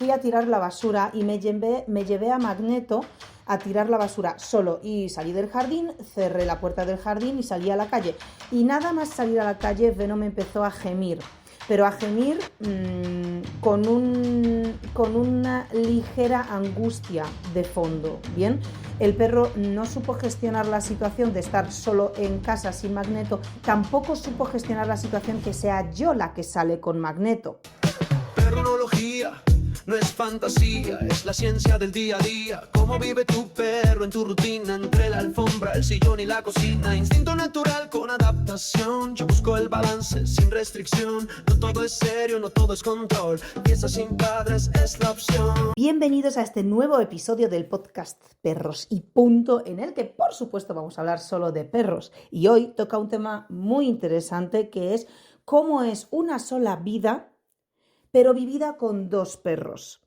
fui a tirar la basura y me llevé a Magneto a tirar la basura solo, y salí del jardín, cerré la puerta del jardín y salí a la calle. Y nada más salir a la calle, Venom empezó a gemir, pero a gemir con una ligera angustia de fondo, ¿bien? El perro no supo gestionar la situación de estar solo en casa sin Magneto, tampoco supo gestionar la situación que sea yo la que sale con Magneto. Perronología no es fantasía, es la ciencia del día a día. Cómo vive tu perro en tu rutina, entre la alfombra, el sillón y la cocina. Instinto natural con adaptación, yo busco el balance sin restricción. No todo es serio, no todo es control, piensa sin padres es la opción. Bienvenidos a este nuevo episodio del podcast Perros y Punto, en el que por supuesto vamos a hablar solo de perros. Y hoy toca un tema muy interesante, que es cómo es una sola vida pero vivida con dos perros.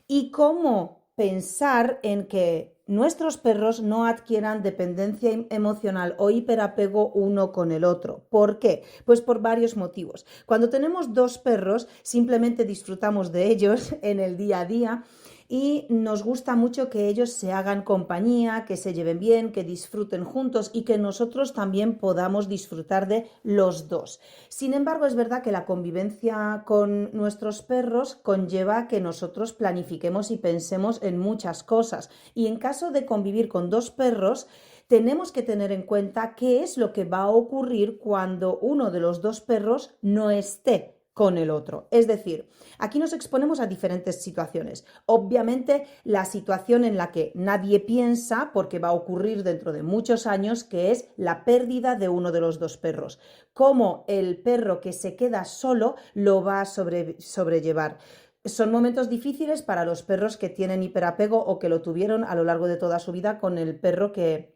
Y cómo pensar en que nuestros perros no adquieran dependencia emocional o hiperapego uno con el otro. ¿Por qué? Pues por varios motivos. Cuando tenemos dos perros, simplemente disfrutamos de ellos en el día a día y nos gusta mucho que ellos se hagan compañía, que se lleven bien, que disfruten juntos y que nosotros también podamos disfrutar de los dos. Sin embargo, es verdad que la convivencia con nuestros perros conlleva que nosotros planifiquemos y pensemos en muchas cosas. Y en caso de convivir con dos perros, tenemos que tener en cuenta qué es lo que va a ocurrir cuando uno de los dos perros no esté con el otro. Es decir, aquí nos exponemos a diferentes situaciones. Obviamente, la situación en la que nadie piensa, porque va a ocurrir dentro de muchos años, que es la pérdida de uno de los dos perros. Cómo el perro que se queda solo lo va a sobrellevar. Son momentos difíciles para los perros que tienen hiperapego o que lo tuvieron a lo largo de toda su vida con el perro que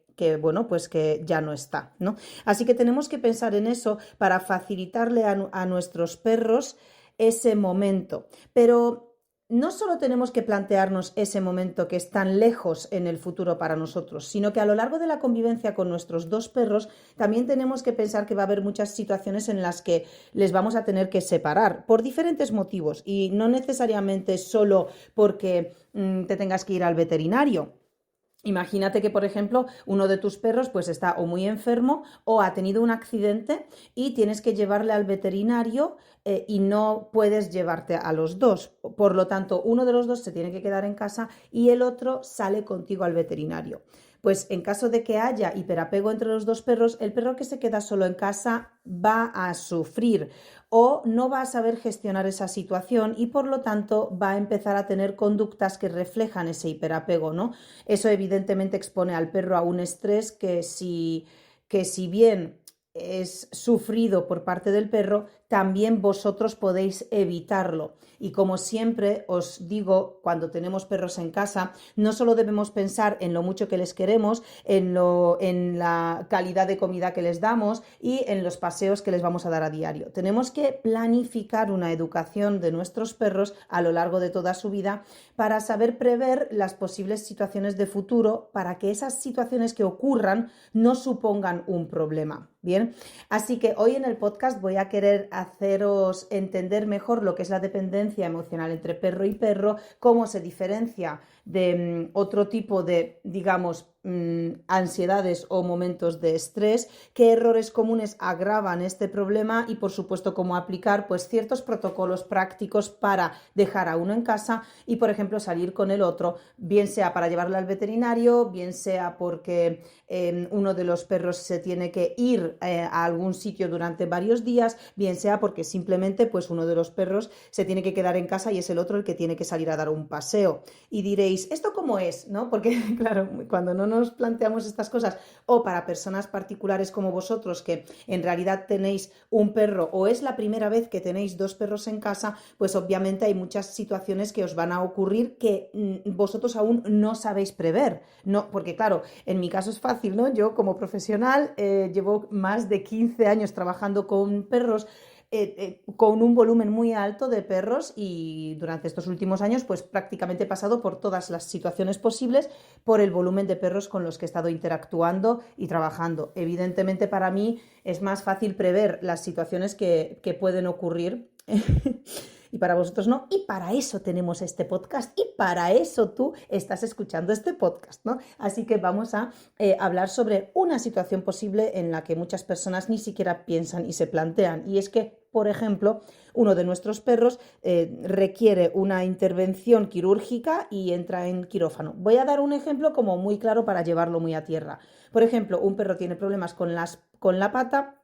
ya no está, ¿no? Así que tenemos que pensar en eso para facilitarle a nuestros perros ese momento. Pero no solo tenemos que plantearnos ese momento que es tan lejos en el futuro para nosotros, sino que a lo largo de la convivencia con nuestros dos perros también tenemos que pensar que va a haber muchas situaciones en las que les vamos a tener que separar por diferentes motivos, y no necesariamente solo porque te tengas que ir al veterinario. Imagínate que, por ejemplo, uno de tus perros pues está o muy enfermo o ha tenido un accidente y tienes que llevarle al veterinario y no puedes llevarte a los dos. Por lo tanto, uno de los dos se tiene que quedar en casa y el otro sale contigo al veterinario. Pues en caso de que haya hiperapego entre los dos perros, el perro que se queda solo en casa va a sufrir o no va a saber gestionar esa situación y por lo tanto va a empezar a tener conductas que reflejan ese hiperapego, ¿no? Eso evidentemente expone al perro a un estrés que si bien es sufrido por parte del perro, también vosotros podéis evitarlo. Y como siempre os digo, cuando tenemos perros en casa, no solo debemos pensar en lo mucho que les queremos, en la calidad de comida que les damos y en los paseos que les vamos a dar a diario. Tenemos que planificar una educación de nuestros perros a lo largo de toda su vida para saber prever las posibles situaciones de futuro, para que esas situaciones que ocurran no supongan un problema. Bien, así que hoy en el podcast voy a querer haceros entender mejor lo que es la dependencia emocional entre perro y perro, cómo se diferencia de otro tipo de, digamos, ansiedades o momentos de estrés, qué errores comunes agravan este problema y, por supuesto, cómo aplicar pues ciertos protocolos prácticos para dejar a uno en casa y, por ejemplo, salir con el otro, bien sea para llevarlo al veterinario, bien sea porque uno de los perros se tiene que ir a algún sitio durante varios días, bien sea porque simplemente pues uno de los perros se tiene que quedar en casa y es el otro el que tiene que salir a dar un paseo. Y diréis, ¿esto cómo es? ¿No? Porque, claro, cuando no nos planteamos estas cosas, o para personas particulares como vosotros, que en realidad tenéis un perro o es la primera vez que tenéis dos perros en casa, pues obviamente hay muchas situaciones que os van a ocurrir que vosotros aún no sabéis prever, ¿no? Porque claro, en mi caso es fácil, ¿no? Yo como profesional llevo más de 15 años trabajando con perros, con un volumen muy alto de perros, y durante estos últimos años pues prácticamente he pasado por todas las situaciones posibles por el volumen de perros con los que he estado interactuando y trabajando. Evidentemente para mí es más fácil prever las situaciones que pueden ocurrir y para vosotros no, y para eso tenemos este podcast y para eso tú estás escuchando este podcast, ¿no? Así que vamos a hablar sobre una situación posible en la que muchas personas ni siquiera piensan y se plantean, y es que, por ejemplo, uno de nuestros perros requiere una intervención quirúrgica y entra en quirófano. Voy a dar un ejemplo como muy claro para llevarlo muy a tierra. Por ejemplo, un perro tiene problemas con la pata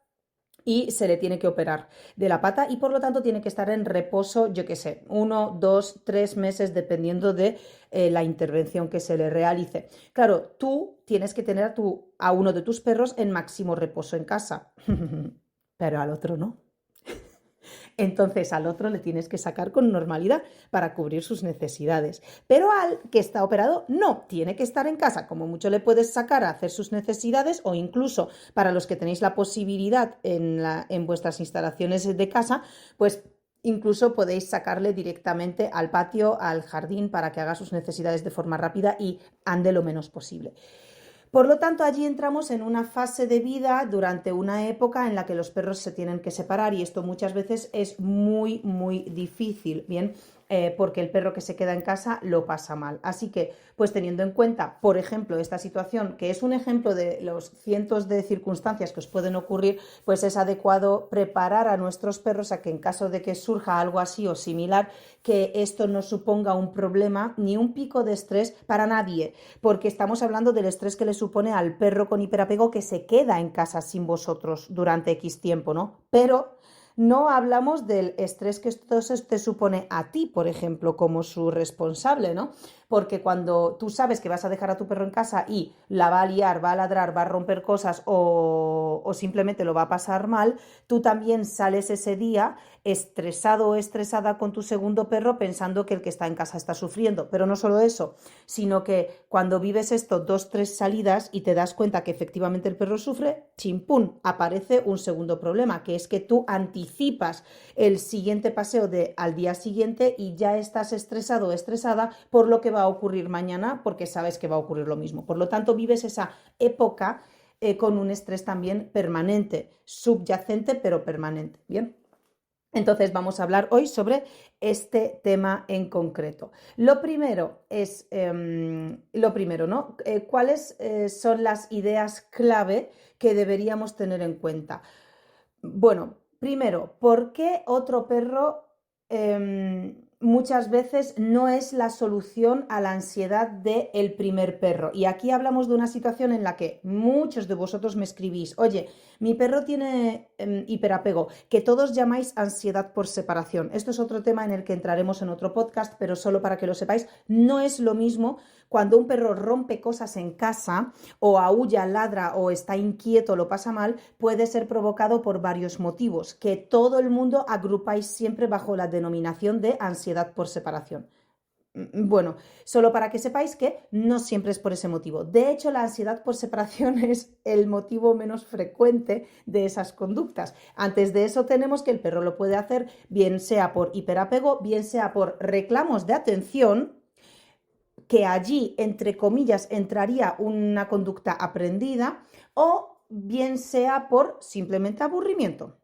y se le tiene que operar de la pata y por lo tanto tiene que estar en reposo, yo qué sé, 1, 2, 3 meses dependiendo de la intervención que se le realice. Claro, tú tienes que tener a uno de tus perros en máximo reposo en casa, pero al otro no. Entonces al otro le tienes que sacar con normalidad para cubrir sus necesidades. Pero al que está operado no, tiene que estar en casa. Como mucho le puedes sacar a hacer sus necesidades o incluso para los que tenéis la posibilidad en vuestras instalaciones de casa, pues incluso podéis sacarle directamente al patio, al jardín para que haga sus necesidades de forma rápida y ande lo menos posible. Por lo tanto, allí entramos en una fase de vida durante una época en la que los perros se tienen que separar y esto muchas veces es muy, muy difícil, ¿bien? Porque el perro que se queda en casa lo pasa mal. Así que, pues teniendo en cuenta, por ejemplo, esta situación, que es un ejemplo de los cientos de circunstancias que os pueden ocurrir, pues es adecuado preparar a nuestros perros a que en caso de que surja algo así o similar, que esto no suponga un problema ni un pico de estrés para nadie, porque estamos hablando del estrés que le supone al perro con hiperapego que se queda en casa sin vosotros durante X tiempo, ¿no? Pero no hablamos del estrés que esto te supone a ti, por ejemplo, como su responsable, ¿no? Porque cuando tú sabes que vas a dejar a tu perro en casa y la va a liar, va a ladrar, va a romper cosas o simplemente lo va a pasar mal, tú también sales ese día estresado o estresada con tu segundo perro pensando que el que está en casa está sufriendo. Pero no solo eso, sino que cuando vives esto 2, 3 salidas y te das cuenta que efectivamente el perro sufre, chimpún, aparece un segundo problema, que es que tú anticipas el siguiente paseo al día siguiente y ya estás estresado o estresada por lo que va a ocurrir mañana porque sabes que va a ocurrir lo mismo. Por lo tanto, vives esa época con un estrés también permanente, subyacente pero permanente. Bien. Entonces vamos a hablar hoy sobre este tema en concreto. Lo primero, ¿no? ¿Cuáles son las ideas clave que deberíamos tener en cuenta? Bueno, primero, ¿por qué otro perro muchas veces no es la solución a la ansiedad del primer perro? Y aquí hablamos de una situación en la que muchos de vosotros me escribís, oye, mi perro tiene hiperapego, que todos llamáis ansiedad por separación. Esto es otro tema en el que entraremos en otro podcast, pero solo para que lo sepáis, no es lo mismo cuando un perro rompe cosas en casa o aúlla, ladra o está inquieto, lo pasa mal, puede ser provocado por varios motivos, que todo el mundo agrupáis siempre bajo la denominación de ansiedad por separación. Bueno, solo para que sepáis que no siempre es por ese motivo. De hecho, la ansiedad por separación es el motivo menos frecuente de esas conductas. Antes de eso tenemos que el perro lo puede hacer bien sea por hiperapego, bien sea por reclamos de atención, que allí, entre comillas, entraría una conducta aprendida, o bien sea por simplemente aburrimiento.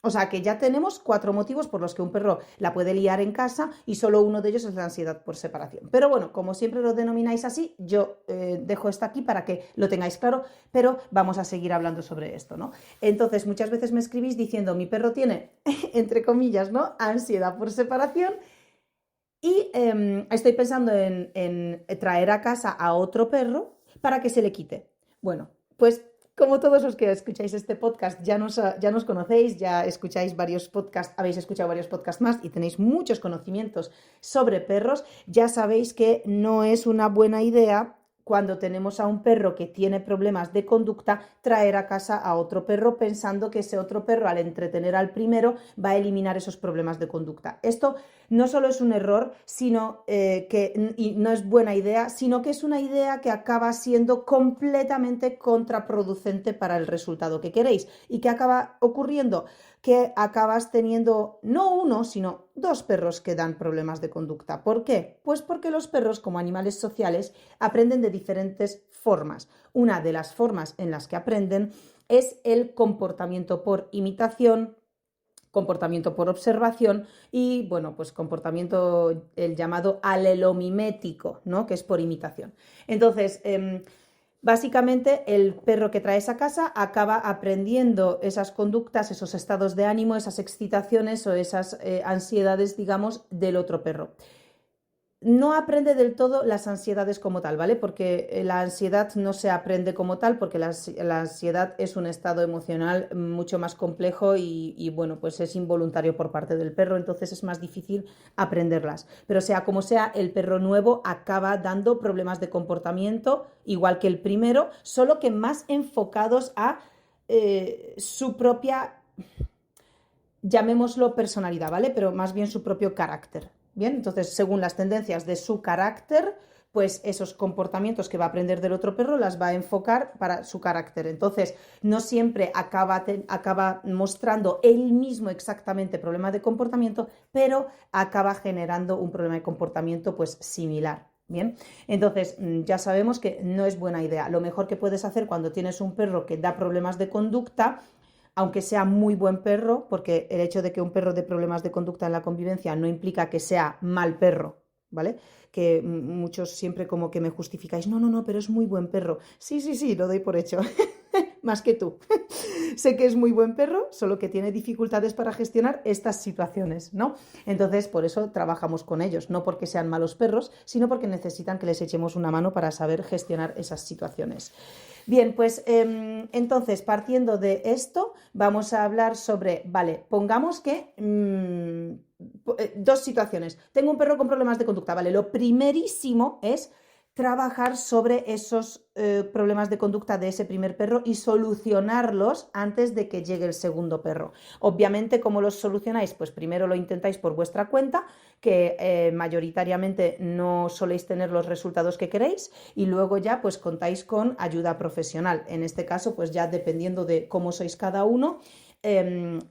O sea que ya tenemos 4 motivos por los que un perro la puede liar en casa y solo uno de ellos es la ansiedad por separación. Pero bueno, como siempre lo denomináis así, yo dejo esto aquí para que lo tengáis claro, pero vamos a seguir hablando sobre esto, ¿no? Entonces, muchas veces me escribís diciendo, mi perro tiene, entre comillas, ¿no?, ansiedad por separación y estoy pensando en traer a casa a otro perro para que se le quite. Bueno, pues como todos los que escucháis este podcast ya nos conocéis, ya escucháis varios podcasts, habéis escuchado varios podcasts más y tenéis muchos conocimientos sobre perros, ya sabéis que no es una buena idea cuando tenemos a un perro que tiene problemas de conducta, traer a casa a otro perro pensando que ese otro perro, al entretener al primero, va a eliminar esos problemas de conducta. Esto no solo es un error, sino y no es buena idea, sino que es una idea que acaba siendo completamente contraproducente para el resultado que queréis. ¿Y qué acaba ocurriendo? Que acabas teniendo no uno, sino 2 perros que dan problemas de conducta. ¿Por qué? Pues porque los perros, como animales sociales, aprenden de diferentes formas. Una de las formas en las que aprenden es el comportamiento por imitación, comportamiento por observación y, bueno, pues comportamiento el llamado alelomimético, ¿no? Que es por imitación. Entonces, básicamente, el perro que traes a casa acaba aprendiendo esas conductas, esos estados de ánimo, esas excitaciones o esas ansiedades, digamos, del otro perro. No aprende del todo las ansiedades como tal, ¿vale? Porque la ansiedad no se aprende como tal, porque la ansiedad es un estado emocional mucho más complejo y, bueno, pues es involuntario por parte del perro, entonces es más difícil aprenderlas. Pero sea como sea, el perro nuevo acaba dando problemas de comportamiento, igual que el primero, solo que más enfocados a su propia, llamémoslo personalidad, ¿vale? Pero más bien su propio carácter. Bien, entonces, según las tendencias de su carácter, pues esos comportamientos que va a aprender del otro perro las va a enfocar para su carácter. Entonces, no siempre acaba mostrando él mismo exactamente problema de comportamiento, pero acaba generando un problema de comportamiento pues similar. Bien, entonces ya sabemos que no es buena idea. Lo mejor que puedes hacer cuando tienes un perro que da problemas de conducta, aunque sea muy buen perro, porque el hecho de que un perro dé problemas de conducta en la convivencia no implica que sea mal perro, ¿vale? Que muchos siempre como que me justificáis, no, pero es muy buen perro. Sí, lo doy por hecho, más que tú. Sé que es muy buen perro, solo que tiene dificultades para gestionar estas situaciones, ¿no? Entonces, por eso trabajamos con ellos, no porque sean malos perros, sino porque necesitan que les echemos una mano para saber gestionar esas situaciones. Bien, pues entonces, partiendo de esto, vamos a hablar sobre, vale, pongamos que dos situaciones. Tengo un perro con problemas de conducta, vale, lo primerísimo es trabajar sobre esos problemas de conducta de ese primer perro y solucionarlos antes de que llegue el segundo perro. Obviamente, ¿cómo los solucionáis? Pues primero lo intentáis por vuestra cuenta, que mayoritariamente no soléis tener los resultados que queréis, y luego ya pues contáis con ayuda profesional. En este caso, pues ya dependiendo de cómo sois cada uno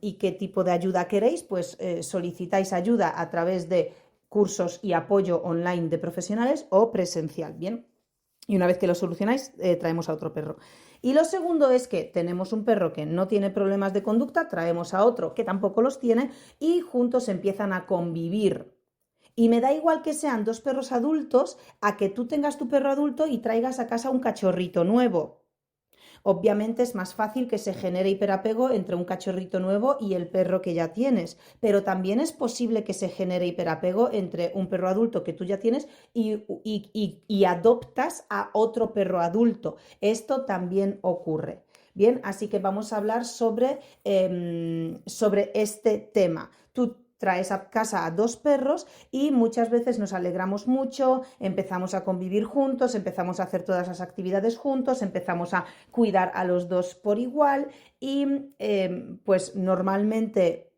y qué tipo de ayuda queréis, pues solicitáis ayuda a través de cursos y apoyo online de profesionales o presencial, ¿bien? Y una vez que lo solucionáis, traemos a otro perro. Y lo segundo es que tenemos un perro que no tiene problemas de conducta, traemos a otro que tampoco los tiene y juntos empiezan a convivir. Y me da igual que sean dos perros adultos a que tú tengas tu perro adulto y traigas a casa un cachorrito nuevo. Obviamente es más fácil que se genere hiperapego entre un cachorrito nuevo y el perro que ya tienes, pero también es posible que se genere hiperapego entre un perro adulto que tú ya tienes y adoptas a otro perro adulto. Esto también ocurre. Bien, así que vamos a hablar sobre este tema. Tú traes a casa a dos perros y muchas veces nos alegramos mucho, empezamos a convivir juntos, empezamos a hacer todas las actividades juntos, empezamos a cuidar a los dos por igual y pues normalmente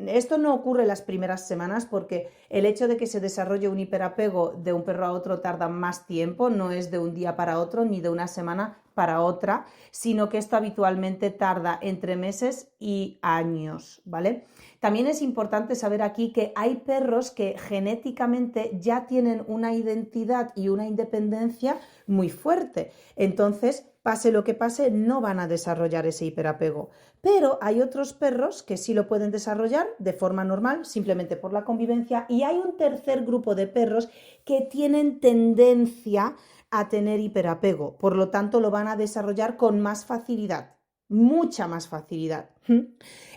esto no ocurre las primeras semanas porque el hecho de que se desarrolle un hiperapego de un perro a otro tarda más tiempo, no es de un día para otro ni de una semana para otra, sino que esto habitualmente tarda entre meses y años, ¿vale? También es importante saber aquí que hay perros que genéticamente ya tienen una identidad y una independencia muy fuerte. Entonces, pase lo que pase, no van a desarrollar ese hiperapego. Pero hay otros perros que sí lo pueden desarrollar de forma normal, simplemente por la convivencia. Y hay un tercer grupo de perros que tienen tendencia a tener hiperapego. Por lo tanto, lo van a desarrollar con más facilidad, mucha más facilidad.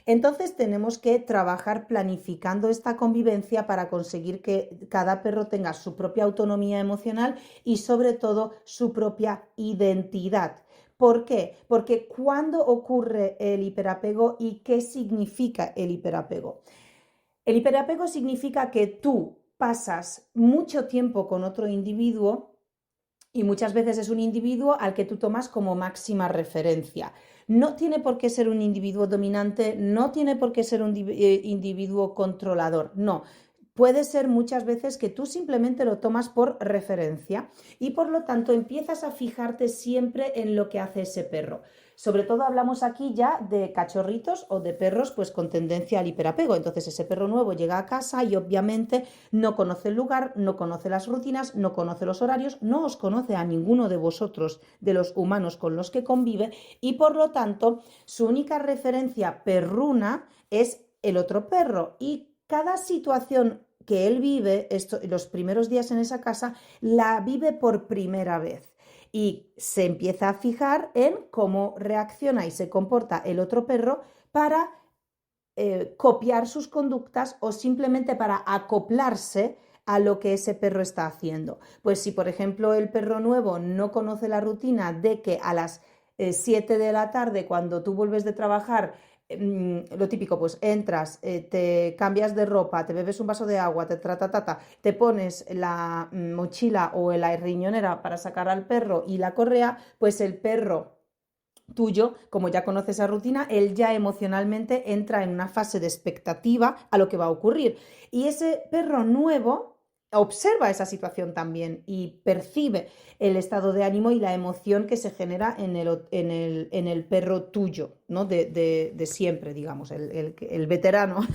Entonces tenemos que trabajar planificando esta convivencia para conseguir que cada perro tenga su propia autonomía emocional y sobre todo su propia identidad. ¿Por qué? Porque ¿cuándo ocurre el hiperapego y qué significa el hiperapego? El hiperapego significa que tú pasas mucho tiempo con otro individuo y muchas veces es un individuo al que tú tomas como máxima referencia. No tiene por qué ser un individuo dominante, no tiene por qué ser un individuo controlador, no. Puede ser muchas veces que tú simplemente lo tomas por referencia y por lo tanto empiezas a fijarte siempre en lo que hace ese perro. Sobre todo hablamos aquí ya de cachorritos o de perros pues con tendencia al hiperapego. Entonces ese perro nuevo llega a casa y obviamente no conoce el lugar, no conoce las rutinas, no conoce los horarios, no os conoce a ninguno de vosotros, de los humanos con los que convive y por lo tanto su única referencia perruna es el otro perro. Y cada situación que él vive, los primeros días en esa casa, la vive por primera vez. Y se empieza a fijar en cómo reacciona y se comporta el otro perro para copiar sus conductas o simplemente para acoplarse a lo que ese perro está haciendo. Pues si, por ejemplo, el perro nuevo no conoce la rutina de que a las 7 de la tarde, cuando tú vuelves de trabajar, lo típico, pues entras, te cambias de ropa, te bebes un vaso de agua, te pones la mochila o la riñonera para sacar al perro y la correa, pues el perro tuyo, como ya conoce esa rutina, él ya emocionalmente entra en una fase de expectativa a lo que va a ocurrir. Y ese perro nuevo observa esa situación también y percibe el estado de ánimo y la emoción que se genera en el perro tuyo, ¿no? De siempre, digamos, el veterano.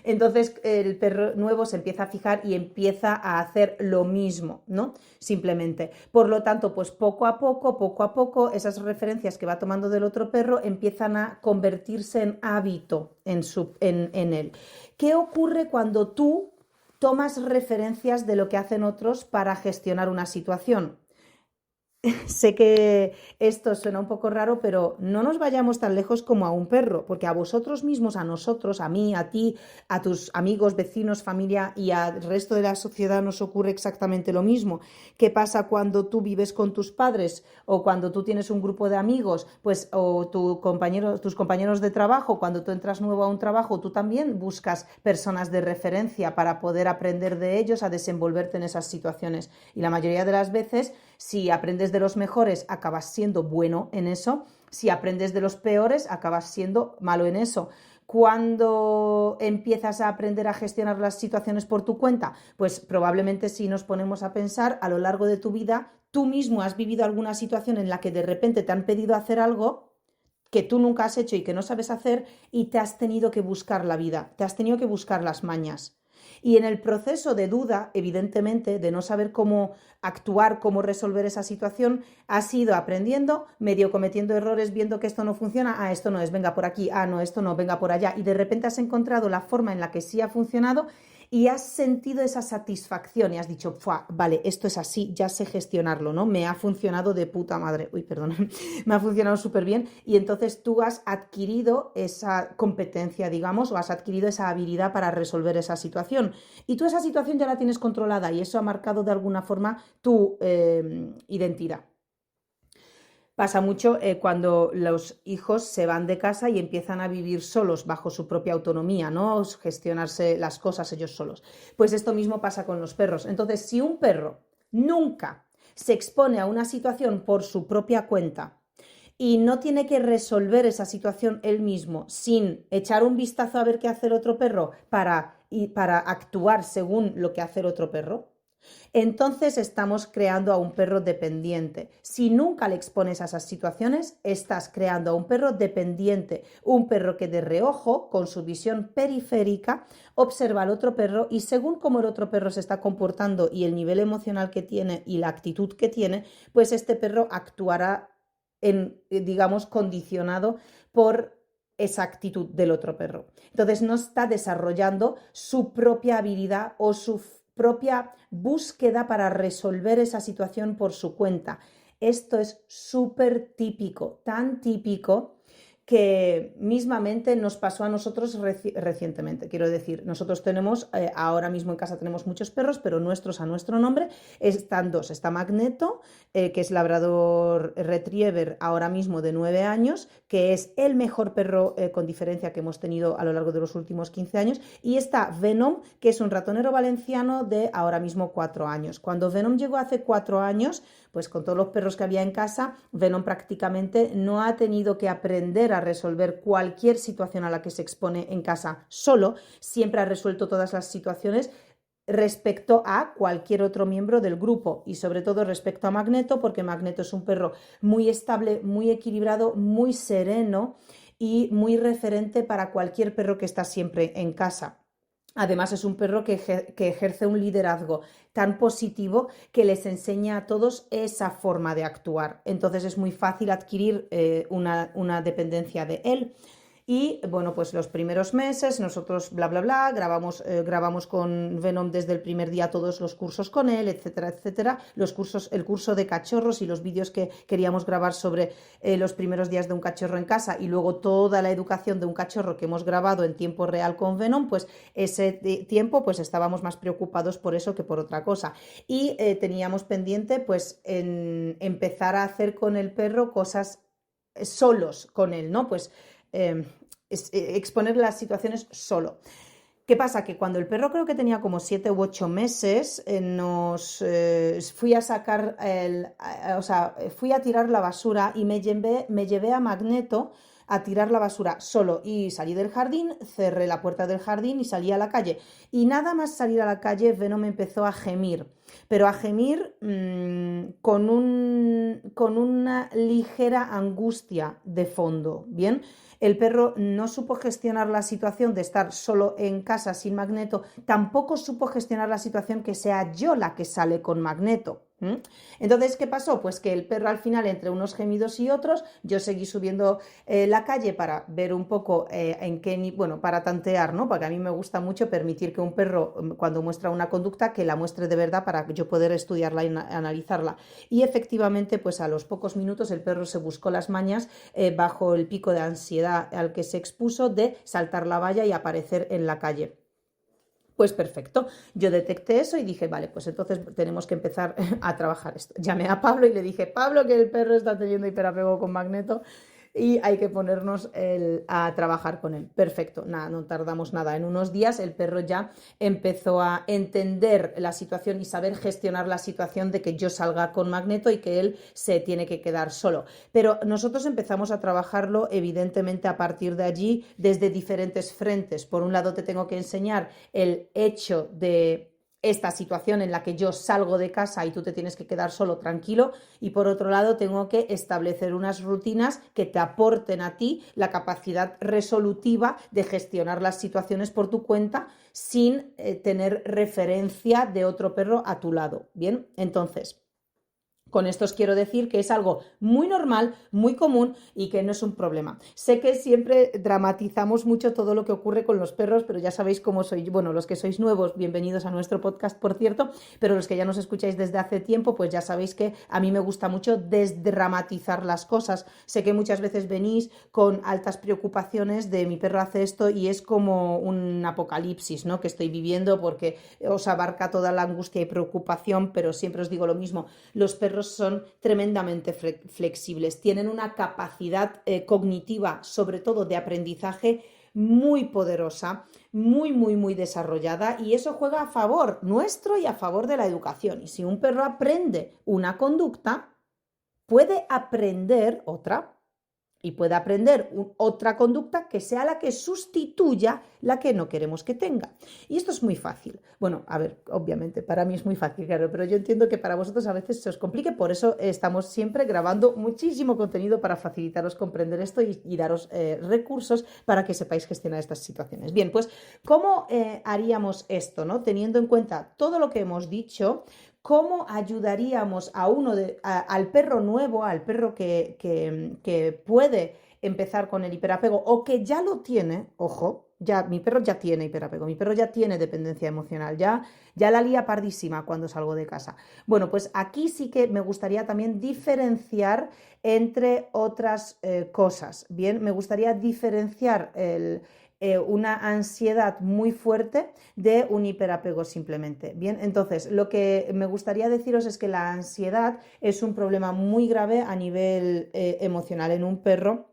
Entonces el perro nuevo se empieza a fijar y empieza a hacer lo mismo, ¿no? Simplemente. Por lo tanto, pues poco a poco, esas referencias que va tomando del otro perro empiezan a convertirse en hábito en él. ¿Qué ocurre cuando tú tomas referencias de lo que hacen otros para gestionar una situación? Sé que esto suena un poco raro, pero no nos vayamos tan lejos como a un perro, porque a vosotros mismos, a nosotros, a mí, a ti, a tus amigos, vecinos, familia y al resto de la sociedad nos ocurre exactamente lo mismo. ¿Qué pasa cuando tú vives con tus padres o cuando tú tienes un grupo de amigos, pues, o tus compañeros de trabajo? Cuando tú entras nuevo a un trabajo, tú también buscas personas de referencia para poder aprender de ellos a desenvolverte en esas situaciones. Y la mayoría de las veces, si aprendes de los mejores, acabas siendo bueno en eso. Si aprendes de los peores, acabas siendo malo en eso. ¿Cuándo empiezas a aprender a gestionar las situaciones por tu cuenta? Pues probablemente, si nos ponemos a pensar, a lo largo de tu vida, tú mismo has vivido alguna situación en la que de repente te han pedido hacer algo que tú nunca has hecho y que no sabes hacer y te has tenido que buscar la vida, te has tenido que buscar las mañas. Y en el proceso de duda, evidentemente, de no saber cómo actuar, cómo resolver esa situación, has ido aprendiendo, medio cometiendo errores, viendo que esto no funciona, esto no es, venga por aquí, no, esto no, venga por allá, y de repente has encontrado la forma en la que sí ha funcionado y has sentido esa satisfacción y has dicho, vale, esto es así, ya sé gestionarlo, ¿no? Me ha funcionado de puta madre, me ha funcionado súper bien, y entonces tú has adquirido esa competencia, digamos, o has adquirido esa habilidad para resolver esa situación, y tú esa situación ya la tienes controlada y eso ha marcado de alguna forma tu identidad. Pasa mucho cuando los hijos se van de casa y empiezan a vivir solos bajo su propia autonomía, ¿no? Gestionarse las cosas ellos solos. Pues esto mismo pasa con los perros. Entonces, si un perro nunca se expone a una situación por su propia cuenta y no tiene que resolver esa situación él mismo sin echar un vistazo a ver qué hace el otro perro para actuar según lo que hace el otro perro, entonces estamos creando a un perro dependiente. Si nunca le expones a esas situaciones, estás creando a un perro dependiente, un perro que de reojo, con su visión periférica, observa al otro perro y según cómo el otro perro se está comportando y el nivel emocional que tiene y la actitud que tiene, pues este perro actuará digamos, condicionado por esa actitud del otro perro. Entonces no está desarrollando su propia habilidad o su propia búsqueda para resolver esa situación por su cuenta. Esto es súper típico, tan típico que mismamente nos pasó a nosotros recientemente. Quiero decir, nosotros tenemos, ahora mismo en casa tenemos muchos perros, pero nuestros a nuestro nombre están dos. Está Magneto, que es labrador retriever ahora mismo de 9 años, que es el mejor perro con diferencia que hemos tenido a lo largo de los últimos 15 años. Y está Venom, que es un ratonero valenciano de ahora mismo 4 años. Cuando Venom llegó hace 4 años, pues con todos los perros que había en casa, Venom prácticamente no ha tenido que aprender a resolver cualquier situación a la que se expone en casa solo, siempre ha resuelto todas las situaciones respecto a cualquier otro miembro del grupo y sobre todo respecto a Magneto, porque Magneto es un perro muy estable, muy equilibrado, muy sereno y muy referente para cualquier perro que está siempre en casa. Además, es un perro que ejerce un liderazgo tan positivo que les enseña a todos esa forma de actuar. Entonces es muy fácil adquirir una dependencia de él. Y bueno, pues los primeros meses nosotros bla, bla, bla, grabamos con Venom desde el primer día todos los cursos con él, etcétera, etcétera. El curso de cachorros y los vídeos que queríamos grabar sobre los primeros días de un cachorro en casa y luego toda la educación de un cachorro que hemos grabado en tiempo real con Venom, pues ese tiempo pues estábamos más preocupados por eso que por otra cosa. Y teníamos pendiente pues en empezar a hacer con el perro cosas solos con él, ¿no? Pues exponer las situaciones solo. ¿Qué pasa? Que cuando el perro creo que tenía como 7 u 8 meses, fui a sacar fui a tirar la basura y me llevé a Magneto a tirar la basura solo y salí del jardín, cerré la puerta del jardín y salí a la calle. Y nada más salir a la calle, Venom empezó a gemir, pero a gemir con una ligera angustia de fondo, ¿bien? El perro no supo gestionar la situación de estar solo en casa sin Magneto, tampoco supo gestionar la situación que sea yo la que sale con Magneto. Entonces, ¿qué pasó? Pues que el perro al final, entre unos gemidos y otros, yo seguí subiendo la calle para ver un poco para tantear, ¿no? Porque a mí me gusta mucho permitir que un perro, cuando muestra una conducta, que la muestre de verdad para yo poder estudiarla y analizarla. Y efectivamente, pues a los pocos minutos el perro se buscó las mañas bajo el pico de ansiedad al que se expuso de saltar la valla y aparecer en la calle. Pues perfecto, yo detecté eso y dije, vale, pues entonces tenemos que empezar a trabajar esto. Llamé a Pablo y le dije, Pablo, que el perro está teniendo hiperapego con Magneto y hay que ponernos a trabajar con él. Perfecto, nada, no tardamos nada. En unos días el perro ya empezó a entender la situación y saber gestionar la situación de que yo salga con Magneto y que él se tiene que quedar solo. Pero nosotros empezamos a trabajarlo evidentemente a partir de allí desde diferentes frentes. Por un lado te tengo que enseñar el hecho de esta situación en la que yo salgo de casa y tú te tienes que quedar solo tranquilo, y por otro lado tengo que establecer unas rutinas que te aporten a ti la capacidad resolutiva de gestionar las situaciones por tu cuenta sin tener referencia de otro perro a tu lado. Bien, entonces con esto os quiero decir que es algo muy normal, muy común y que no es un problema. Sé que siempre dramatizamos mucho todo lo que ocurre con los perros, pero ya sabéis cómo soy. Bueno, los que sois nuevos, bienvenidos a nuestro podcast, por cierto, pero los que ya nos escucháis desde hace tiempo, pues ya sabéis que a mí me gusta mucho desdramatizar las cosas. Sé que muchas veces venís con altas preocupaciones de mi perro hace esto y es como un apocalipsis, ¿no?, que estoy viviendo porque os abarca toda la angustia y preocupación, pero siempre os digo lo mismo, los perros son tremendamente flexibles, tienen una capacidad cognitiva, sobre todo de aprendizaje, muy poderosa, muy desarrollada, y eso juega a favor nuestro y a favor de la educación. Y si un perro aprende una conducta, puede aprender otra. Y puede aprender otra conducta que sea la que sustituya la que no queremos que tenga. Y esto es muy fácil. Bueno, a ver, obviamente, para mí es muy fácil, claro, pero yo entiendo que para vosotros a veces se os complique, por eso estamos siempre grabando muchísimo contenido para facilitaros comprender esto y daros recursos para que sepáis gestionar estas situaciones. Bien, pues, ¿cómo haríamos esto, ¿no? Teniendo en cuenta todo lo que hemos dicho, ¿cómo ayudaríamos al perro nuevo, al perro que puede empezar con el hiperapego o que ya lo tiene? Ojo, mi perro ya tiene hiperapego, mi perro ya tiene dependencia emocional, ya la lía pardísima cuando salgo de casa. Bueno, pues aquí sí que me gustaría también diferenciar entre otras cosas. Bien, me gustaría diferenciar una ansiedad muy fuerte de un hiperapego simplemente. Bien, entonces lo que me gustaría deciros es que la ansiedad es un problema muy grave a nivel emocional en un perro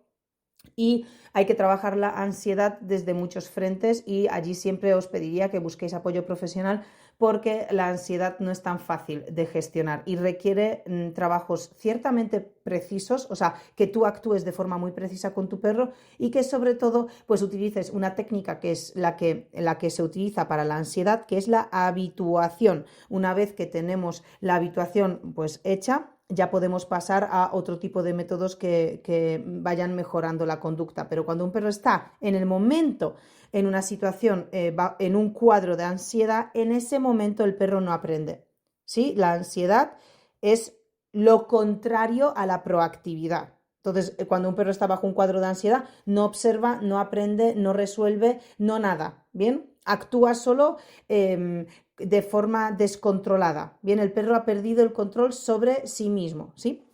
y hay que trabajar la ansiedad desde muchos frentes, y allí siempre os pediría que busquéis apoyo profesional porque la ansiedad no es tan fácil de gestionar y requiere trabajos ciertamente precisos, o sea, que tú actúes de forma muy precisa con tu perro y que sobre todo pues utilices una técnica que es la que se utiliza para la ansiedad, que es la habituación. Una vez que tenemos la habituación pues hecha, ya podemos pasar a otro tipo de métodos que vayan mejorando la conducta. Pero cuando un perro está en el momento, en una situación, en un cuadro de ansiedad, en ese momento el perro no aprende, ¿sí? La ansiedad es lo contrario a la proactividad. Entonces, cuando un perro está bajo un cuadro de ansiedad, no observa, no aprende, no resuelve, no nada, ¿bien? Actúa solo de forma descontrolada, ¿bien? El perro ha perdido el control sobre sí mismo, ¿sí?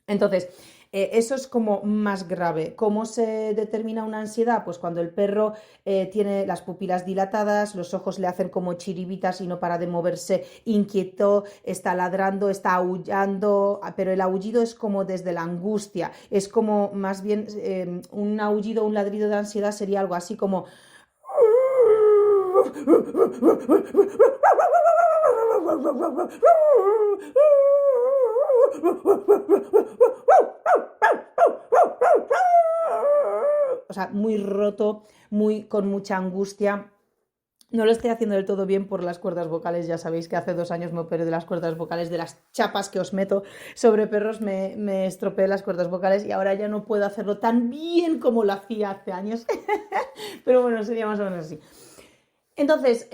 Entonces, eso es como más grave. ¿Cómo se determina una ansiedad? Pues cuando el perro tiene las pupilas dilatadas, los ojos le hacen como chiribitas y no para de moverse, inquieto, está ladrando, está aullando, pero el aullido es como desde la angustia, es como más bien un aullido, un ladrido de ansiedad sería algo así como... O sea, muy roto, con mucha angustia. No lo estoy haciendo del todo bien por las cuerdas vocales. Ya sabéis que hace 2 años me operé de las cuerdas vocales, de las chapas que os meto sobre perros, me estropeé las cuerdas vocales y ahora ya no puedo hacerlo tan bien como lo hacía hace años. Pero bueno, sería más o menos así. Entonces,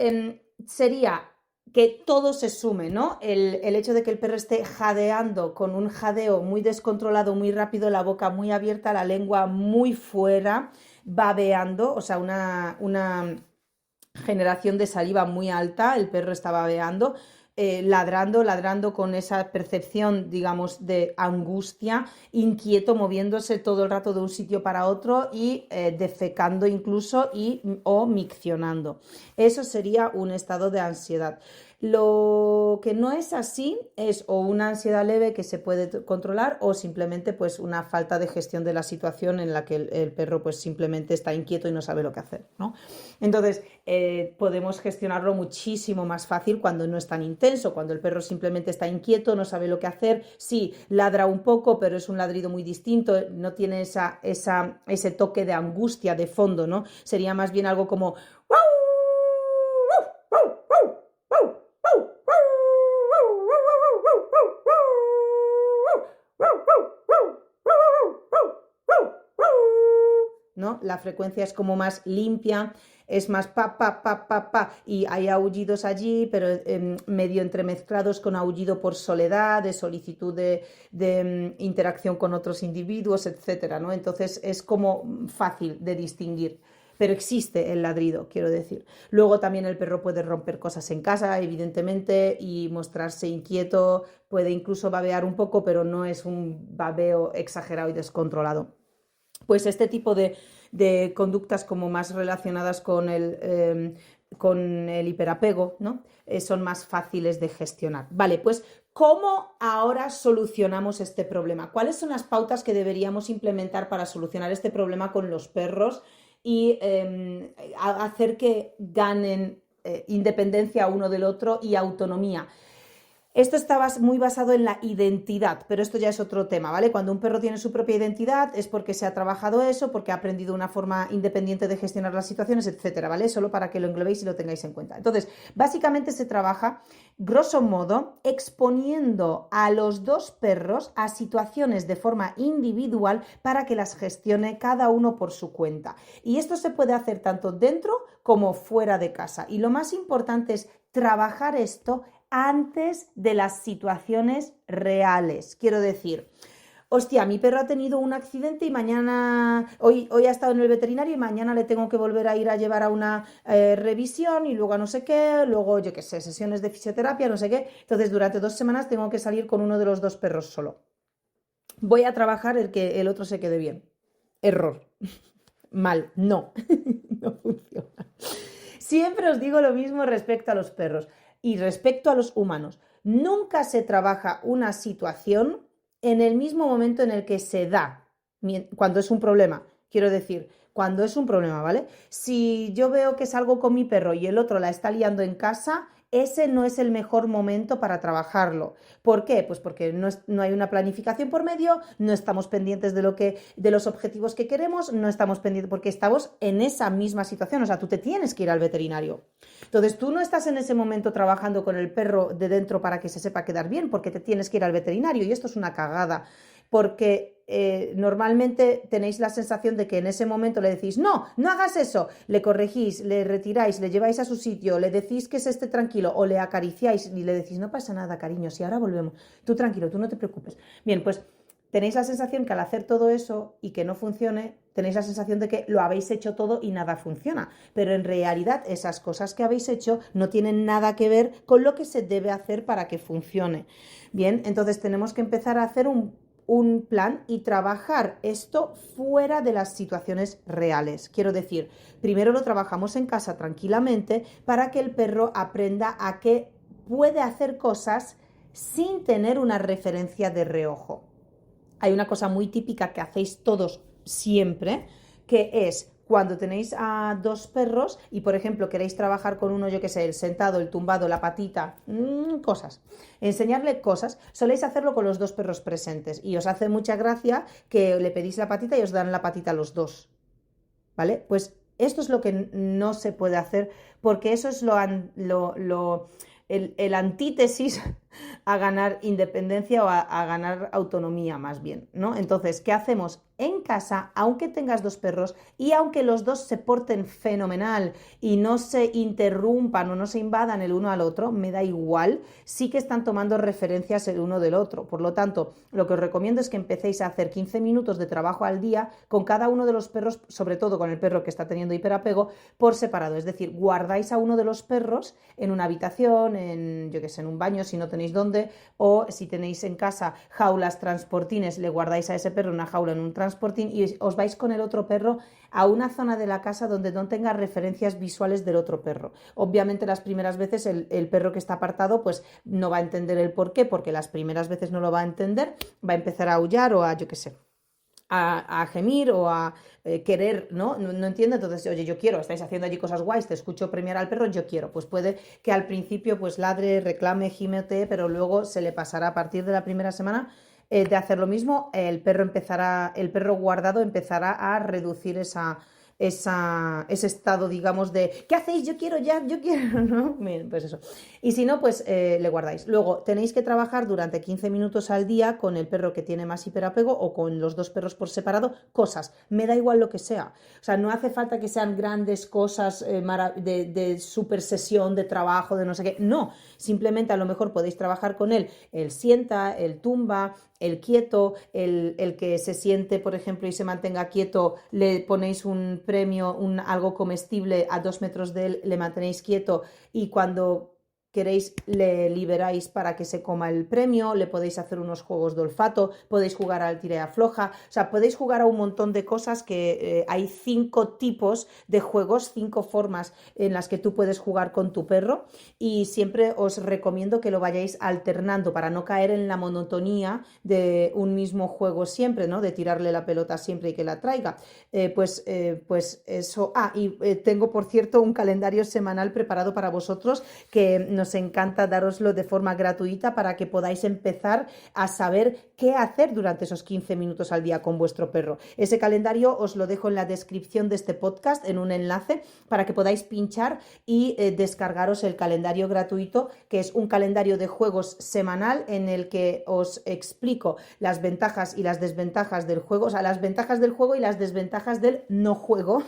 sería que todo se sume, ¿no? El hecho de que el perro esté jadeando con un jadeo muy descontrolado, muy rápido, la boca muy abierta, la lengua muy fuera, babeando, o sea, una generación de saliva muy alta, el perro está babeando, ladrando con esa percepción, digamos, de angustia, inquieto, moviéndose todo el rato de un sitio para otro y defecando incluso o miccionando. Eso sería un estado de ansiedad. Lo que no es así es o una ansiedad leve que se puede controlar o simplemente pues una falta de gestión de la situación en la que el perro pues simplemente está inquieto y no sabe lo que hacer, ¿no? Entonces podemos gestionarlo muchísimo más fácil cuando no es tan intenso, cuando el perro simplemente está inquieto, no sabe lo que hacer, sí, ladra un poco, pero es un ladrido muy distinto, no tiene ese toque de angustia de fondo, ¿no? Sería más bien algo como... ¿no? La frecuencia es como más limpia, es más pa, pa, pa, pa, pa, y hay aullidos allí, pero medio entremezclados con aullido por soledad, de solicitud de interacción con otros individuos, etcétera, ¿no? Entonces es como fácil de distinguir. Pero existe el ladrido, quiero decir. Luego también el perro puede romper cosas en casa, evidentemente, y mostrarse inquieto, puede incluso babear un poco, pero no es un babeo exagerado y descontrolado. Pues este tipo de conductas como más relacionadas con el hiperapego, ¿no? Son más fáciles de gestionar. Vale, pues ¿cómo ahora solucionamos este problema? ¿Cuáles son las pautas que deberíamos implementar para solucionar este problema con los perros y hacer que ganen independencia uno del otro y autonomía? Esto está muy basado en la identidad, pero esto ya es otro tema, ¿vale? Cuando un perro tiene su propia identidad es porque se ha trabajado eso, porque ha aprendido una forma independiente de gestionar las situaciones, etcétera, ¿vale? Solo para que lo englobéis y lo tengáis en cuenta. Entonces, básicamente se trabaja, grosso modo, exponiendo a los 2 perros a situaciones de forma individual para que las gestione cada uno por su cuenta. Y esto se puede hacer tanto dentro como fuera de casa. Y lo más importante es trabajar esto antes de las situaciones reales. Quiero decir, hostia, mi perro ha tenido un accidente y hoy ha estado en el veterinario y mañana le tengo que volver a ir a llevar a una revisión y luego a no sé qué, luego yo qué sé, sesiones de fisioterapia, no sé qué. Entonces durante 2 semanas tengo que salir con uno de los 2 perros solo. Voy a trabajar el que el otro se quede bien. Error. Mal. No. No funciona. Siempre os digo lo mismo respecto a los perros. Y respecto a los humanos, nunca se trabaja una situación en el mismo momento en el que se da, cuando es un problema. Quiero decir, cuando es un problema, ¿vale? Si yo veo que salgo con mi perro y el otro la está liando en casa, ese no es el mejor momento para trabajarlo. ¿Por qué? Pues porque no hay una planificación por medio, no estamos pendientes de los objetivos que queremos, no estamos pendientes porque estamos en esa misma situación, o sea, tú te tienes que ir al veterinario. Entonces, tú no estás en ese momento trabajando con el perro de dentro para que se sepa quedar bien, porque te tienes que ir al veterinario y esto es una cagada. Porque normalmente tenéis la sensación de que en ese momento le decís, no hagas eso, le corregís, le retiráis, le lleváis a su sitio, le decís que se esté tranquilo o le acariciáis y le decís, no pasa nada, cariño, si ahora volvemos, tú tranquilo, tú no te preocupes. Bien, pues tenéis la sensación que al hacer todo eso y que no funcione, tenéis la sensación de que lo habéis hecho todo y nada funciona. Pero en realidad esas cosas que habéis hecho no tienen nada que ver con lo que se debe hacer para que funcione. Bien, entonces tenemos que empezar a hacer un plan y trabajar esto fuera de las situaciones reales. Quiero decir, primero lo trabajamos en casa tranquilamente para que el perro aprenda a que puede hacer cosas sin tener una referencia de reojo. Hay una cosa muy típica que hacéis todos siempre, que es cuando tenéis a dos perros y, por ejemplo, queréis trabajar con uno, yo qué sé, el sentado, el tumbado, la patita, cosas, enseñarle cosas, soléis hacerlo con los dos perros presentes y os hace mucha gracia que le pedís la patita y os dan la patita a los dos, ¿vale? Pues esto es lo que no se puede hacer porque eso es el antítesis a ganar independencia o a ganar autonomía más bien, ¿no? Entonces, ¿qué hacemos? En casa, aunque tengas dos perros y aunque los dos se porten fenomenal y no se interrumpan o no se invadan el uno al otro, me da igual, sí que están tomando referencias el uno del otro. Por lo tanto, lo que os recomiendo es que empecéis a hacer 15 minutos de trabajo al día con cada uno de los perros, sobre todo con el perro que está teniendo hiperapego, por separado. Es decir, guardáis a uno de los perros en una habitación, yo qué sé, en un baño si no tenéis dónde, o si tenéis en casa jaulas, transportines, le guardáis a ese perro en una jaula, en un transportín y os vais con el otro perro a una zona de la casa donde no tenga referencias visuales del otro perro. Obviamente las primeras veces el perro que está apartado pues no va a entender el por qué, porque las primeras veces no lo va a entender, va a empezar a aullar o a, yo qué sé, a gemir o a querer, ¿no? No entiende, entonces, oye, yo quiero, estáis haciendo allí cosas guays, te escucho premiar al perro, yo quiero. Pues puede que al principio pues ladre, reclame, gimete, pero luego se le pasará a partir de la primera semana de hacer lo mismo, el perro guardado empezará a reducir ese estado, digamos, de ¿qué hacéis? Yo quiero ya, yo quiero, ¿no? Bien, pues eso. Y si no, pues le guardáis. Luego tenéis que trabajar durante 15 minutos al día con el perro que tiene más hiperapego o con los dos perros por separado, cosas. Me da igual lo que sea. O sea, no hace falta que sean grandes cosas de super sesión, de trabajo, de no sé qué. No, simplemente a lo mejor podéis trabajar con él el sienta, el tumba, el quieto, el que se siente, por ejemplo, y se mantenga quieto, le ponéis un premio, algo comestible a 2 metros de él, le mantenéis quieto y cuando queréis le liberáis para que se coma el premio, le podéis hacer unos juegos de olfato, podéis jugar al tira y afloja, o sea, podéis jugar a un montón de cosas que hay 5 tipos de juegos, 5 formas en las que tú puedes jugar con tu perro y siempre os recomiendo que lo vayáis alternando para no caer en la monotonía de un mismo juego siempre, ¿no? De tirarle la pelota siempre y que la traiga. Pues eso. Tengo, por cierto, un calendario semanal preparado para vosotros que nos encanta daroslo de forma gratuita para que podáis empezar a saber qué hacer durante esos 15 minutos al día con vuestro perro. Ese calendario os lo dejo en la descripción de este podcast, en un enlace, para que podáis pinchar y descargaros el calendario gratuito, que es un calendario de juegos semanal en el que os explico las ventajas y las desventajas del juego, o sea, las ventajas del juego y las desventajas del no juego.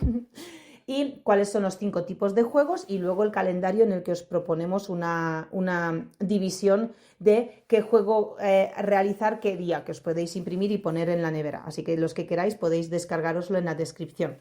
Y cuáles son los 5 tipos de juegos y luego el calendario en el que os proponemos una división de qué juego realizar qué día, que os podéis imprimir y poner en la nevera. Así que los que queráis podéis descargaroslo en la descripción.